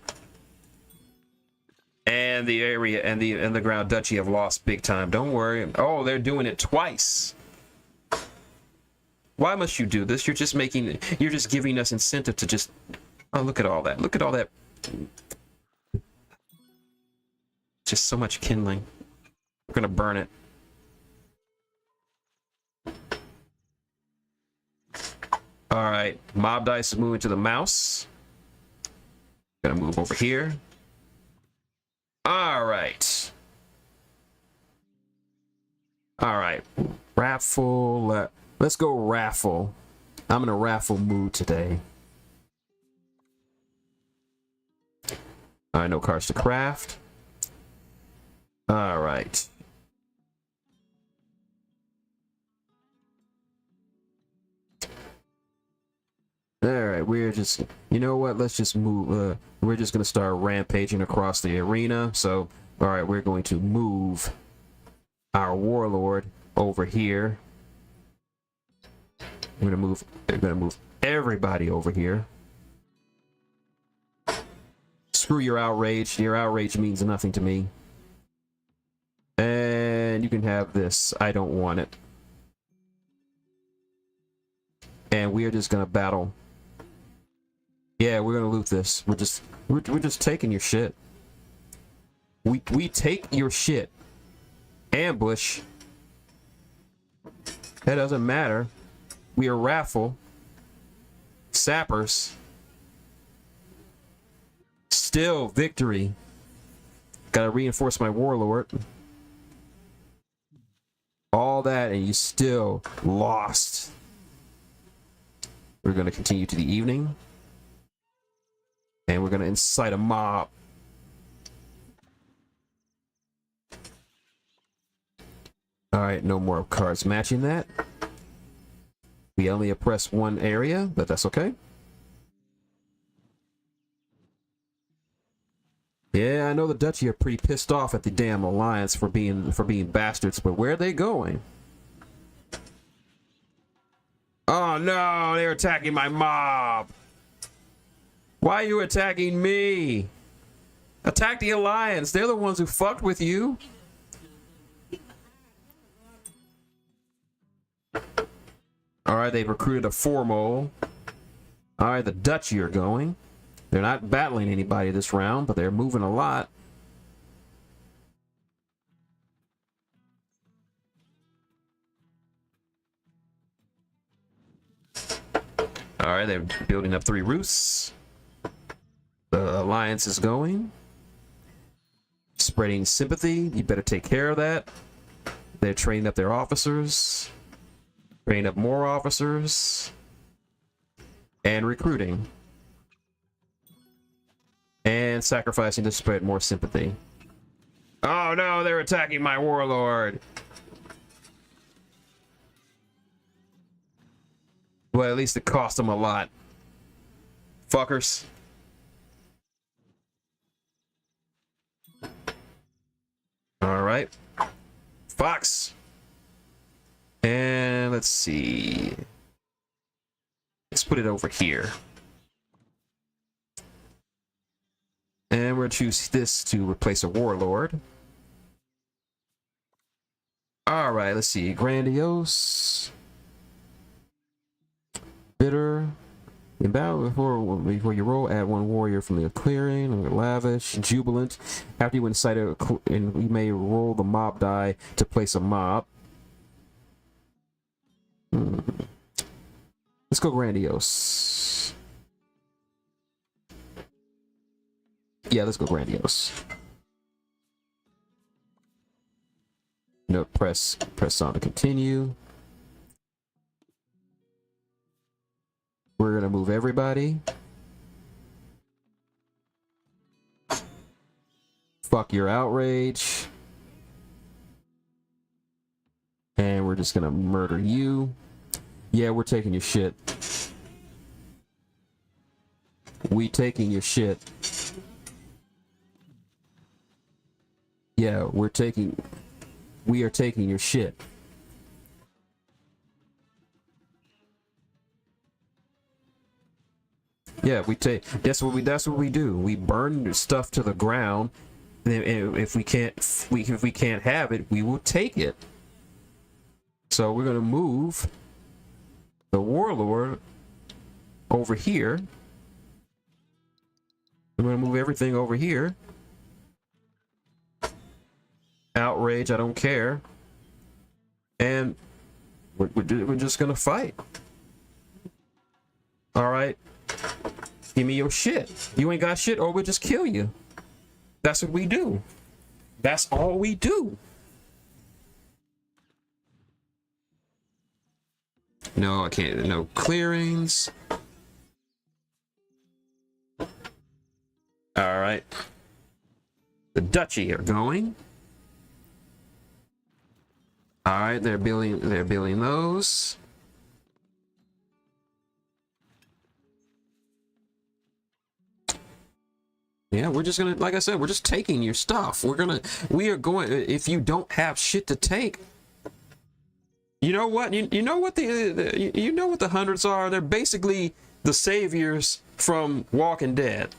And the area and the Ground Duchy have lost big time. Don't worry. Oh, they're doing it twice. Why must you do this? You're just giving us incentive to just... Oh, look at all that. Look at all that. Just so much kindling. We're gonna burn it. All right, mob dice is moving to the mouse. Gonna move over here. All right. All right, raffle. Let's go raffle. I'm in a raffle mood today. All right, no cards to craft. All right. All right, we're just, you know what? Let's just move. We're just going to start rampaging across the arena. So, all right, we're going to move our warlord over here. We're going to move everybody over here. Screw your outrage. Your outrage means nothing to me. And you can have this. I don't want it. And we are just going to battle. Yeah, we're gonna loot this. We're just taking your shit. We take your shit. Ambush. That doesn't matter. We are raffle. Sappers. Still victory. Gotta reinforce my warlord. All that and you still lost. We're gonna continue to the evening. And we're going to incite a mob. All right, no more cards matching that. We only oppress one area, but that's okay. Yeah, I know the Duchy are pretty pissed off at the damn Alliance for being bastards, but where are they going? Oh no, they're attacking my mob. Why are you attacking me? Attack the Alliance. They're the ones who fucked with you. Alright, they've recruited a 4-mole. Alright, the Duchy are going. They're not battling anybody this round, but they're moving a lot. Alright, they're building up 3 roosts. The Alliance is going. Spreading sympathy. You better take care of that. They're training up their officers. Training up more officers. And recruiting. And sacrificing to spread more sympathy. Oh no, they're attacking my warlord. Well, at least it cost them a lot. Fuckers. Fox. And let's see. Let's put it over here. And we'll choose this to replace a warlord. All right, let's see. Grandiose. Bitter. In battle, before you roll, add one warrior from the clearing. Lavish. Jubilant. After you incite a, and you may roll the mob die to place a mob. Let's go Grandiose. Yeah, let's go Grandiose. No, press on to continue. We're gonna move everybody. Fuck your outrage. And we're just gonna murder you. Yeah, we're taking your shit. We taking your shit. Yeah, we are taking your shit. Yeah, that's what we do. We burn stuff to the ground, and if we can't have it, we will take it. So we're gonna move the warlord over here. We're gonna move everything over here. Outrage, I don't care. And we're just gonna fight. All right. Give me your shit. You ain't got shit, or we'll just kill you. That's what we do. That's all we do. No, I can't. No clearings. All right. The duchy are going. All right, they're building those. Yeah, we're just gonna, like I said, we're just taking your stuff. We are going, if you don't have shit to take, you know what? You know what you know what the hundreds are? They're basically the saviors from Walking Dead.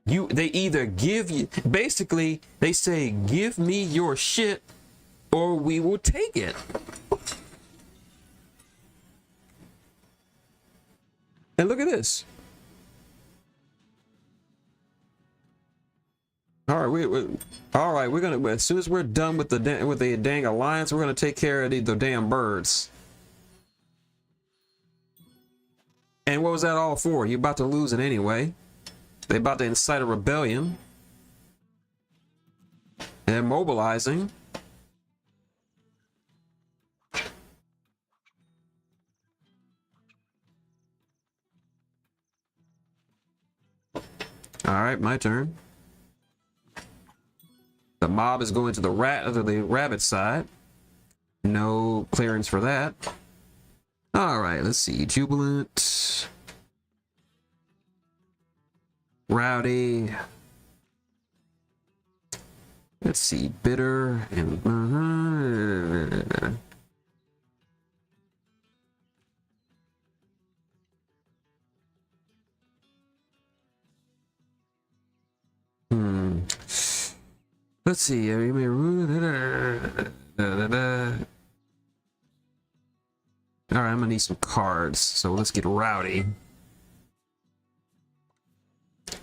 They either give you, basically, they say, give me your shit or we will take it. And look at this. All right, we're gonna, as soon as we're done with the dang alliance, we're gonna take care of the damn birds. And what was that all for? You're about to lose it anyway. They're about to incite a rebellion. And they're mobilizing. All right, my turn. The mob is going to the rabbit side. No clearance for that. All right, let's see. Jubilant. Rowdy. Let's see. Bitter and let's see. All right, I'm gonna need some cards, so let's get rowdy.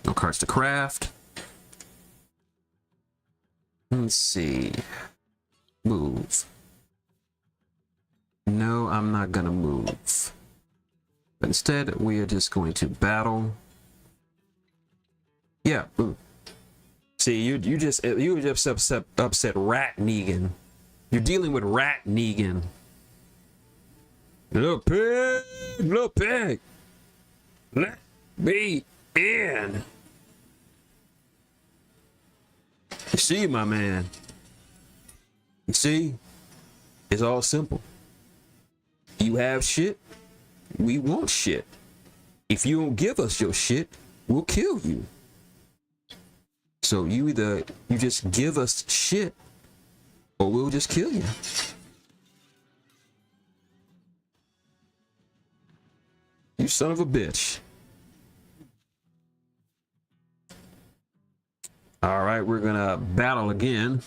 No cards to craft. Let's see. Move. No, I'm not gonna move. But instead, we are just going to battle. Yeah. Ooh. See, you just upset Rat Negan. You're dealing with Rat Negan. Little pig, let me in. You see, my man. You see, it's all simple. You have shit, we want shit. If you don't give us your shit, we'll kill you. So you just give us shit, or we'll just kill you. You son of a bitch. All right, we're gonna battle again.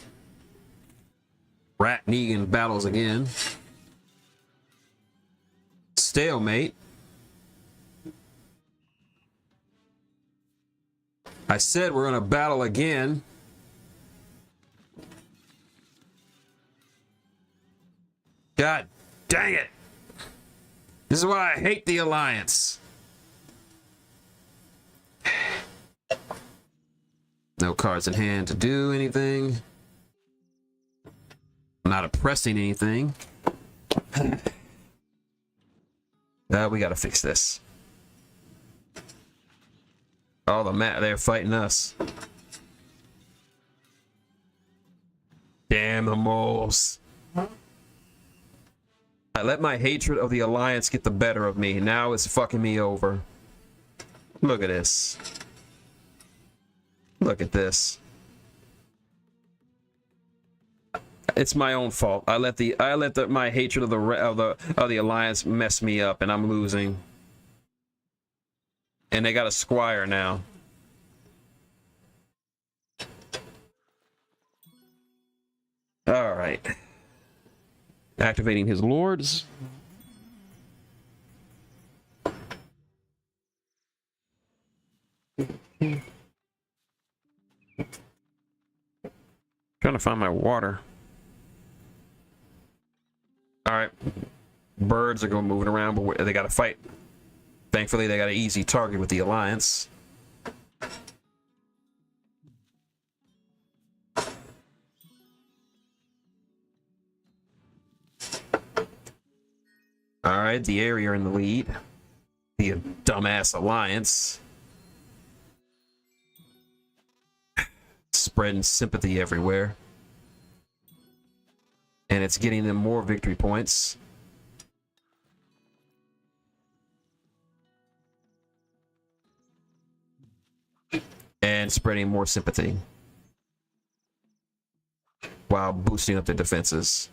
Rat Negan battles again. Stalemate. I said we're gonna battle again. God dang it. This is why I hate the Alliance. No cards in hand to do anything. I'm not oppressing anything. We gotta fix this. Oh, they're fighting us. Damn the moles. I let my hatred of the Alliance get the better of me. Now it's fucking me over. Look at this. Look at this. It's my own fault. I let my hatred of the Alliance mess me up, and I'm losing. And they got a squire now. All right. Activating his lords. Trying to find my water. All right. Birds are going moving around, but they got to fight. Thankfully, they got an easy target with the Alliance. All right, the area in the lead. The dumbass Alliance. Spreading sympathy everywhere. And it's getting them more victory points. And spreading more sympathy. While boosting up their defenses.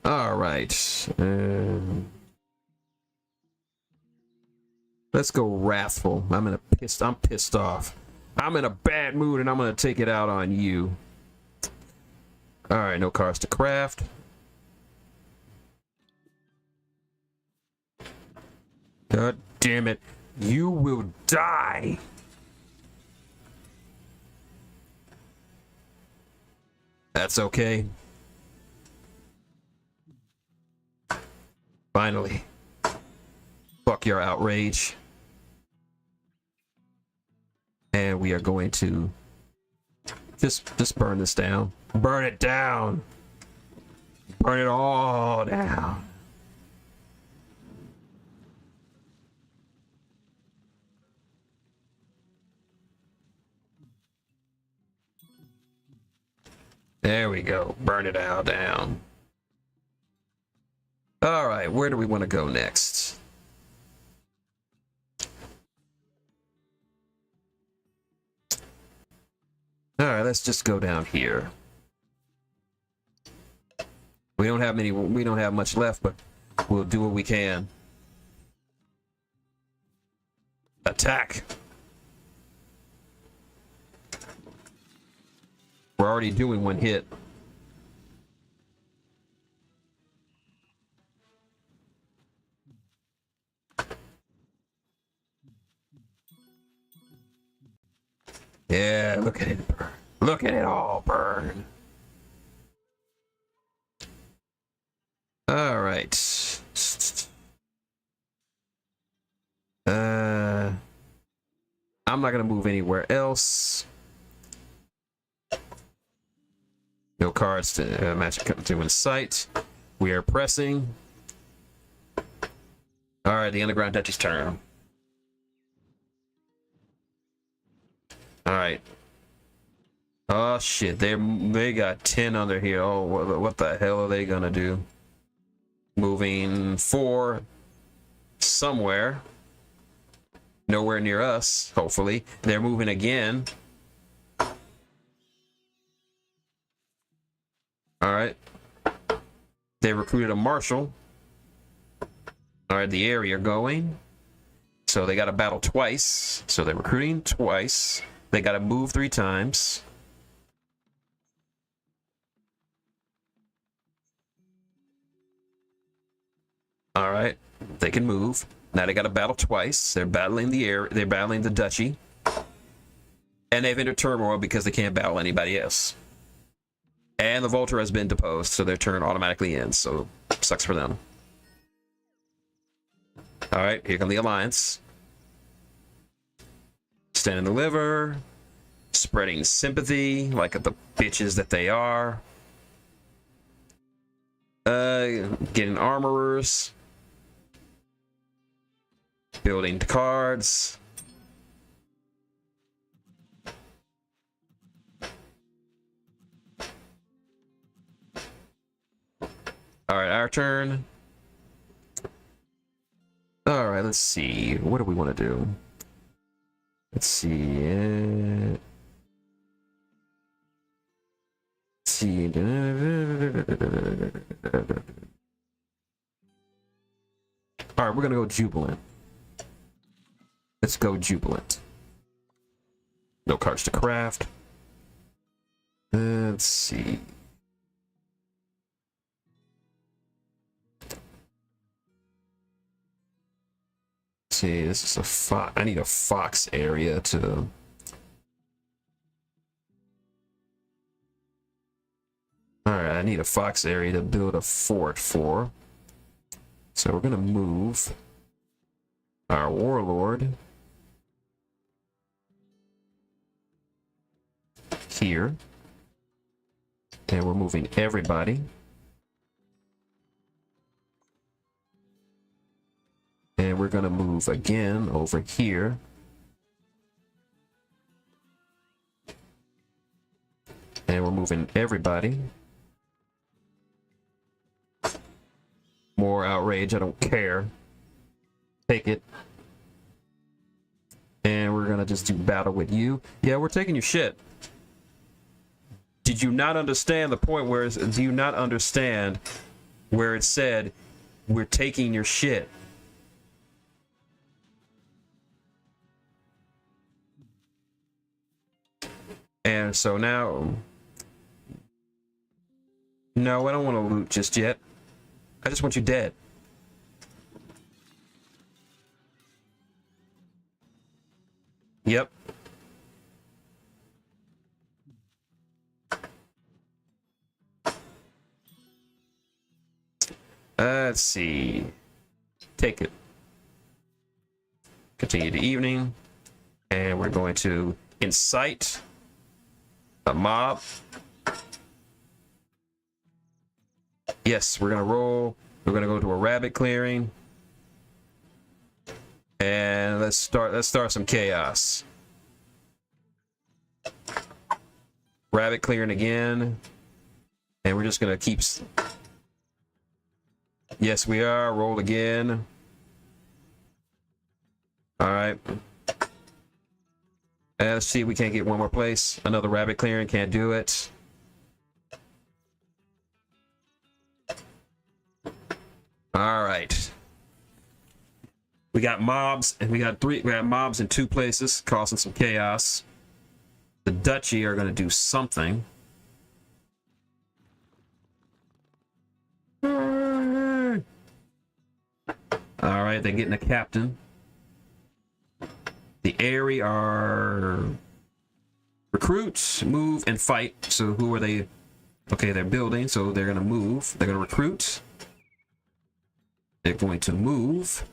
All right. Let's go wrathful. I'm pissed off. I'm in a bad mood and I'm gonna take it out on you. All right, no cards to craft. God damn it. You will die. That's okay. Finally. Fuck your outrage. And we are going to just burn this down. Burn it down. Burn it all down. There we go. Burn it all down. All right, where do we want to go next? All right, let's just go down here. We don't have much left, but we'll do what we can. Attack. We're already doing one hit. Yeah, look at it burn. Look at it all burn. All right. I'm not gonna move anywhere else. No cards to match to in sight. We are pressing. All right, the Underground Duchy's turn. All right. Oh shit, they got 10 under here. Oh, what the hell are they gonna do? Moving 4 somewhere. Nowhere near us, hopefully. They're moving again. All right. They recruited a marshal. All right, the area going. So they got to battle twice. So they're recruiting twice. They got to move 3 times. All right, they can move. Now they got to battle twice. They're battling the air. They're battling the duchy. And they've entered turmoil because they can't battle anybody else. And the Vulture has been deposed, so their turn automatically ends. So sucks for them. All right, here come the Alliance. Stand and deliver. Spreading sympathy, like the bitches that they are. Getting armorers. Building cards. All right, our turn. All right, let's see. What do we want to do? Let's see. Let's see. All right, we're gonna go Jubilant. Let's go Jubilant. No cards to craft. Let's see. See, this is a fox. I need a fox area to. All right, I need a fox area to build a fort for. So we're gonna move our warlord here, and we're moving everybody. And we're gonna move again over here. And we're moving everybody. More outrage, I don't care. Take it. And we're gonna just do battle with you. Yeah, we're taking your shit. Did you not understand the point where do you not understand where it said we're taking your shit? And so now, no, I don't want to loot just yet. I just want you dead. Yep. Let's see. Take it. Continue the evening. And we're going to incite a mob. Yes, we're gonna roll. We're gonna go to a rabbit clearing. And let's start some chaos. Rabbit clearing again. And we're just gonna keep. Yes, we are. Roll again. All right. Let's see if we can't get one more place. Another rabbit clearing, can't do it. All right. We got mobs, and we got mobs in 2 places, causing some chaos. The duchy are gonna do something. All right, they're getting a captain. The Airy are recruit, move, and fight. So who are they? Okay, they're building, so they're gonna move. They're gonna recruit. They're going to move.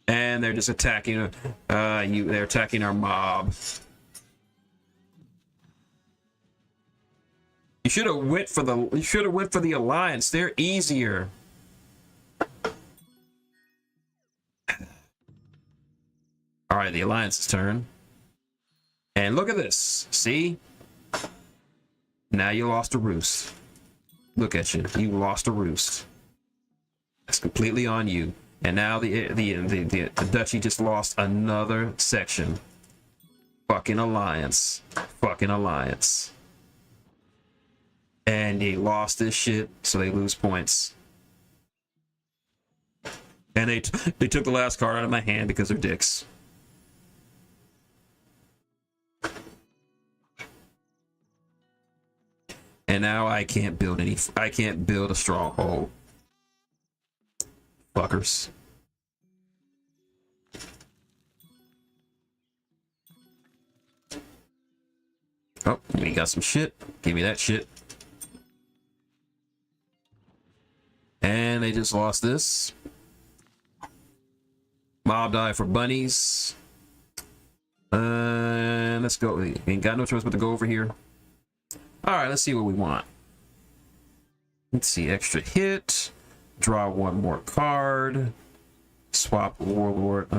And they're just attacking. They're attacking our mob. You should have went for the Alliance. They're easier. All right, the Alliance's turn. And look at this. See? Now you lost a roost. Look at you. You lost a roost. That's completely on you. And now the duchy just lost another section. Fucking alliance. Fucking alliance. And they lost this shit, so they lose points. And they took the last card out of my hand because they're dicks. And now I can't build a stronghold. Fuckers. Oh, we got some shit. Give me that shit. And they just lost this. Mob die for bunnies. Let's go. We ain't got no choice but to go over here. Alright, let's see what we want. Let's see, extra hit. Draw one more card. Swap warlord.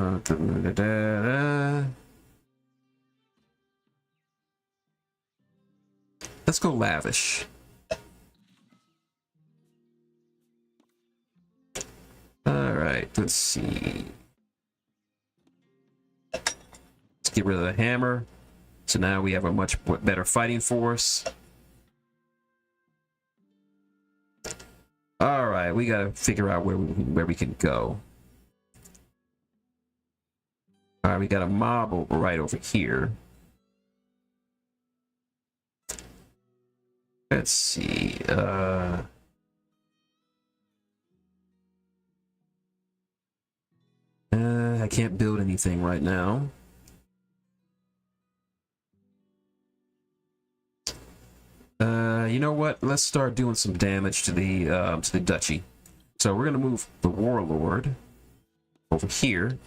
Let's go lavish. Alright, let's see. Let's get rid of the hammer. So now we have a much better fighting force. Alright, we gotta figure out where we can go. Alright, we got a mob right over here. Let's see. I can't build anything right now. You know what? Let's start doing some damage to the duchy. So we're gonna move the warlord over here.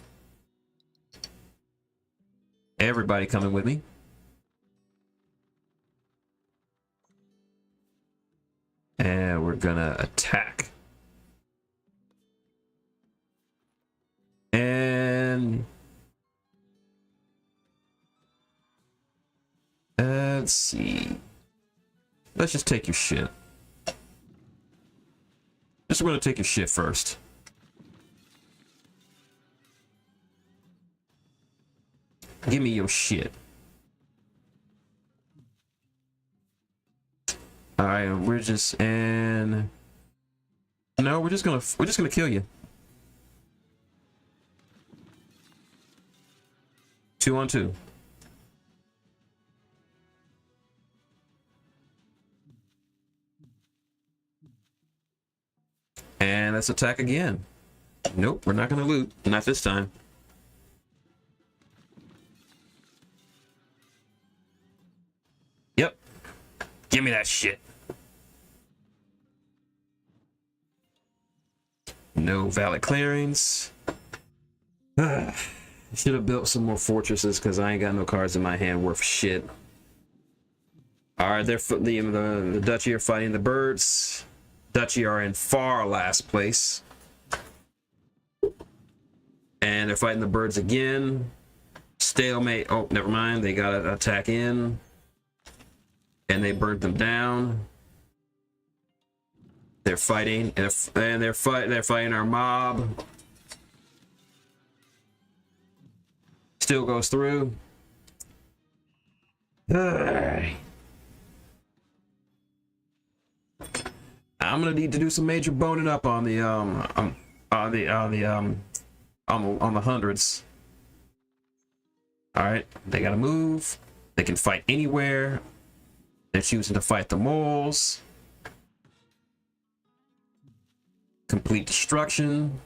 Everybody coming with me. And we're gonna attack. And let's see. Let's just take your shit. Just gonna take your shit first. Give me your shit. All right, we're just no, we're just gonna kill you. 2-on-2. And let's attack again. Nope, we're not gonna loot. Not this time. Yep. Give me that shit. No valid clearings. Should have built some more fortresses because I ain't got no cards in my hand worth shit. Alright, the duchy are fighting the birds. Duchy are in far last place. And they're fighting the birds again. Stalemate. Oh, never mind. They got to attack in. And they burnt them down. They're fighting. And they're fighting our mob. Still goes through. I'm gonna need to do some major boning up on the hundreds. All right, they gotta move. They can fight anywhere. They're choosing to fight the moles. Complete destruction.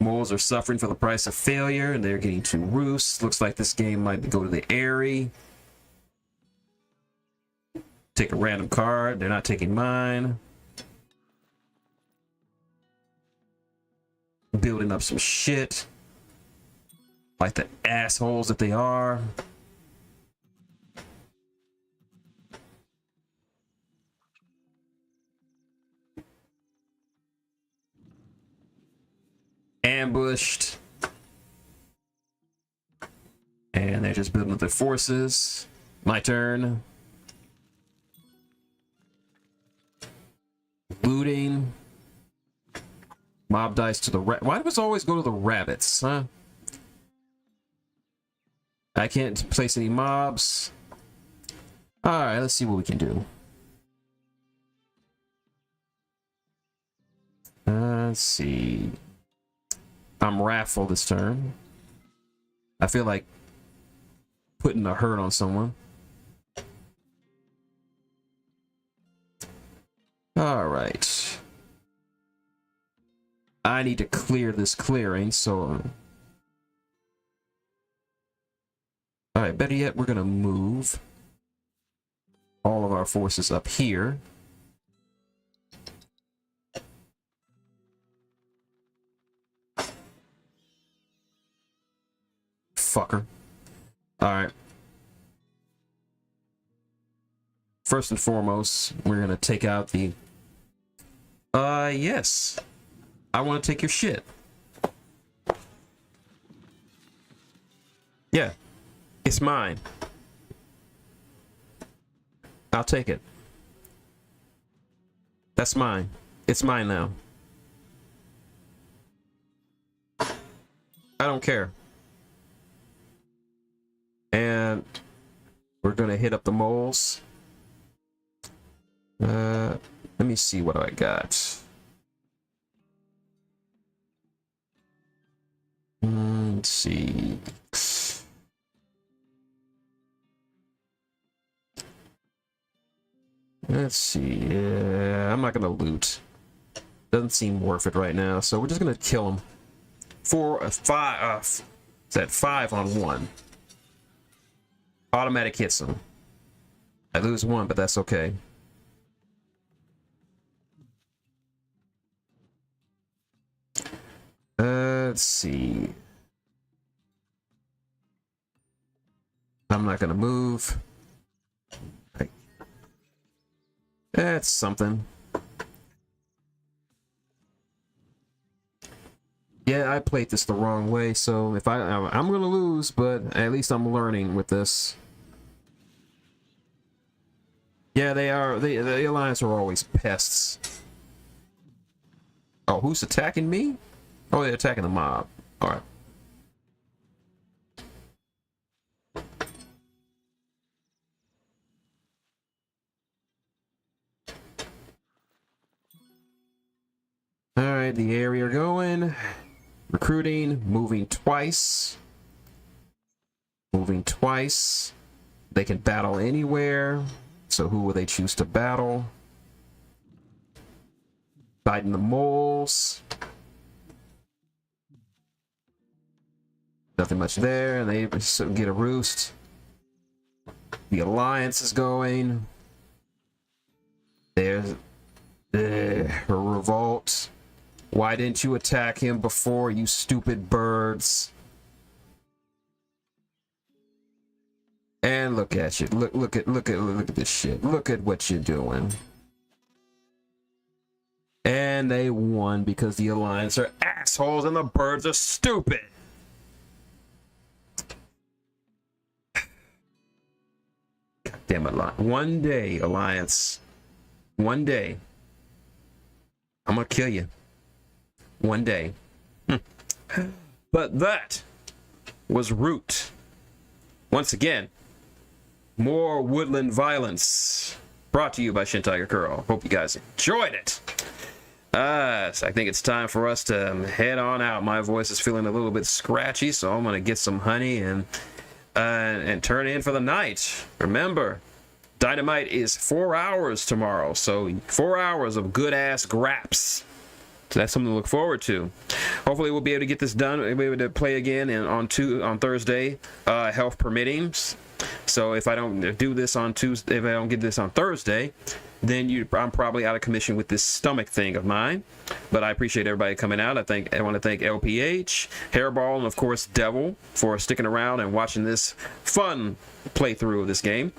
Moles are suffering for the price of failure, and they're getting to roost. Looks like this game might go to the airy. Take a random card. They're not taking mine. Building up some shit. Like the assholes that they are. Ambushed. And they're just building up their forces. My turn. Mob dice to the why does it always go to the rabbits, huh? I can't place any mobs. Alright, let's see what we can do. Let's see. I'm wrathful this turn. I feel like putting a hurt on someone. Alright. I need to clear this clearing, so... Alright, better yet, we're gonna move all of our forces up here. Fucker. Alright. First and foremost, we're gonna take out the... yes. I want to take your shit. Yeah. It's mine. I'll take it. That's mine. It's mine now. I don't care. And we're gonna hit up the moles. Let me see what I got. Let's see. Let's see. Yeah, I'm not gonna loot. Doesn't seem worth it right now, so we're just gonna kill him. 5. Is that 5 on 1? Automatic hits him. I lose 1, but that's okay. Let's see. I'm not gonna move. That's something. Yeah, I played this the wrong way, so if I'm gonna lose, but at least I'm learning with this. Yeah, they are. The Alliance are always pests. Oh, who's attacking me? Oh, they're attacking the mob. All right. All right, the area going. Recruiting, moving twice. Moving twice. They can battle anywhere. So who will they choose to battle? Fighting the moles. Nothing much there. They get a roost. The Alliance is going. There's her revolt. Why didn't you attack him before, you stupid birds? And look at you. Look at this shit. Look at what you're doing. And they won because the Alliance are assholes and the birds are stupid. Goddamn Alliance. One day, Alliance. One day. I'm gonna kill you. One day. But that was Root. Once again, more woodland violence. Brought to you by Shintigercurl. Hope you guys enjoyed it. So I think it's time for us to head on out. My voice is feeling a little bit scratchy, so I'm gonna get some honey and turn in for the night. Remember, Dynamite is 4 hours tomorrow, so 4 hours of good ass graps. So that's something to look forward to. Hopefully we'll be able to get this done. We'll be able to play again on Thursday, health permitting. So if I don't do this on Tuesday, if I don't get this on Thursday, then I'm probably out of commission with this stomach thing of mine. But I appreciate everybody coming out. I want to thank LPH, Hairball, and of course Devil for sticking around and watching this fun playthrough of this game.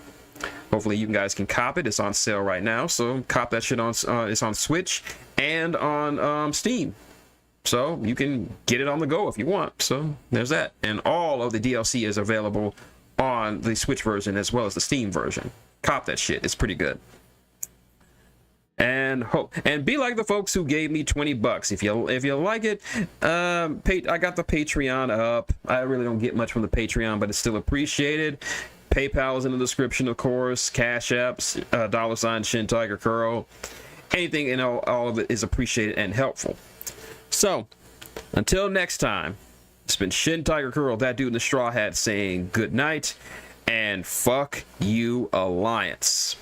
Hopefully you guys can cop it. It's on sale right now, so cop that shit on. It's on Switch and on Steam, so you can get it on the go if you want. So there's that, and all of the DLC is available on the Switch version as well as the Steam version. Cop that shit. It's pretty good. and hope and be like the folks who gave me $20. If you like it, I got the Patreon up. I really don't get much from the Patreon, but it's still appreciated. PayPal is in the description, of course. Cash Apps, $ Shintigercurl. Anything and all of it is appreciated and helpful. So until next time, it's been Shintigercurl, that dude in the straw hat, saying good night and fuck you, Alliance.